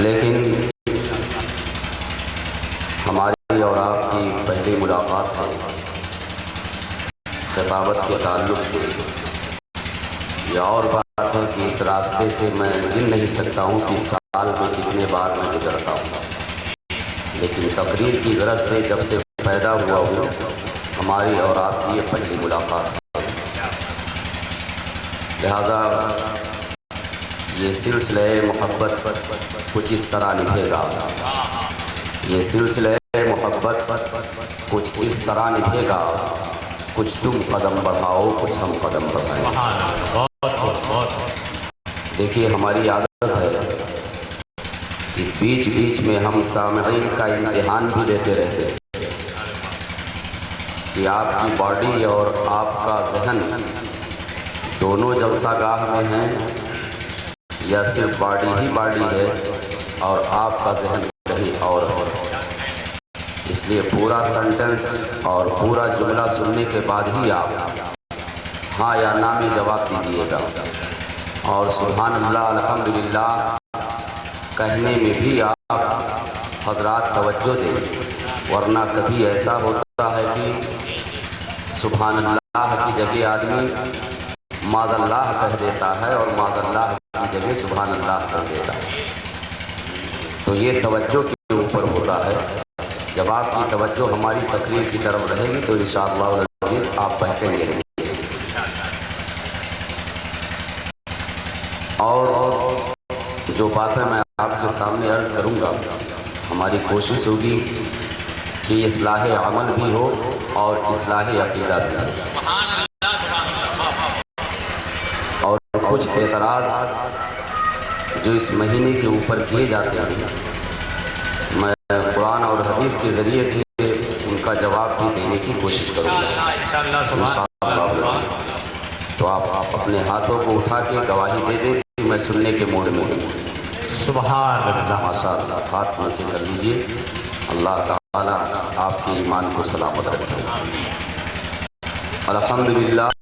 लेकिन हमारी और आपकी पहली मुलाकात है, खिताबत के ताल्लुक़ से ये और बात है कि इस रास्ते से मैं गिन नहीं सकता हूँ कि साल में कितने बार मैं गुजरता हूँ, लेकिन तकरीर की गरज से जब से पैदा हुआ हूँ हमारी और आपकी ये पहली मुलाकात है। लिहाजा ये सिलसिले मोहब्बत कुछ इस तरह निभेगा, ये सिलसिले मोहब्बत कुछ इस तरह निभेगा कुछ तुम कदम बढ़ाओ, कुछ हम कदम बढ़ाएं। देखिए, हमारी आदत है कि बीच बीच में हम सामईन का इम्तिहान भी लेते रहते हैं कि आपकी बॉडी और आपका जहन दोनों जलसागाह में हैं या सिर्फ बॉडी ही बॉडी है और आपका जहन कहीं और है। इसलिए पूरा सेंटेंस और पूरा जुमला सुनने के बाद ही आप हाँ या ना में जवाब दीजिएगा। और सुभान अल्लाह, अल्हम्दुलिल्लाह कहने में भी आप हजरात तवज्जो दें, वरना कभी ऐसा होता है कि सुभान अल्लाह की जगह आदमी माज़ल्लाह कह देता है और माज़ल्लाह की जगह सुभान अल्लाह कह देता है। तो ये तवज्जो के ऊपर होता है। जब आपकी तवज्जो हमारी तकरीर की तरफ रहेगी तो इंशाअल्लाह अज़ीज़ आप बहकेंगे नहीं। और जो बातें मैं आपके सामने अर्ज़ करूंगा, हमारी कोशिश होगी कि इस्लाह अमल भी हो और इस्लाह अक़ीदा भी हो। और कुछ एतराज़ जो इस महीने के ऊपर किए जाते हैं, मैं कुरान और हदीस के ज़रिए से उनका जवाब भी देने की कोशिश करूँगा इंशाअल्लाह। तो आप अपने हाथों को उठा के गवाही दे दें कि मैं सुनने के मूड में हूँ। सुभान अल्लाह। माशाअल्लाह, हाथ में से कर लीजिए। अल्लाह ताला आपके ईमान को सलामत रखे। अल्हम्दुलिल्लाह।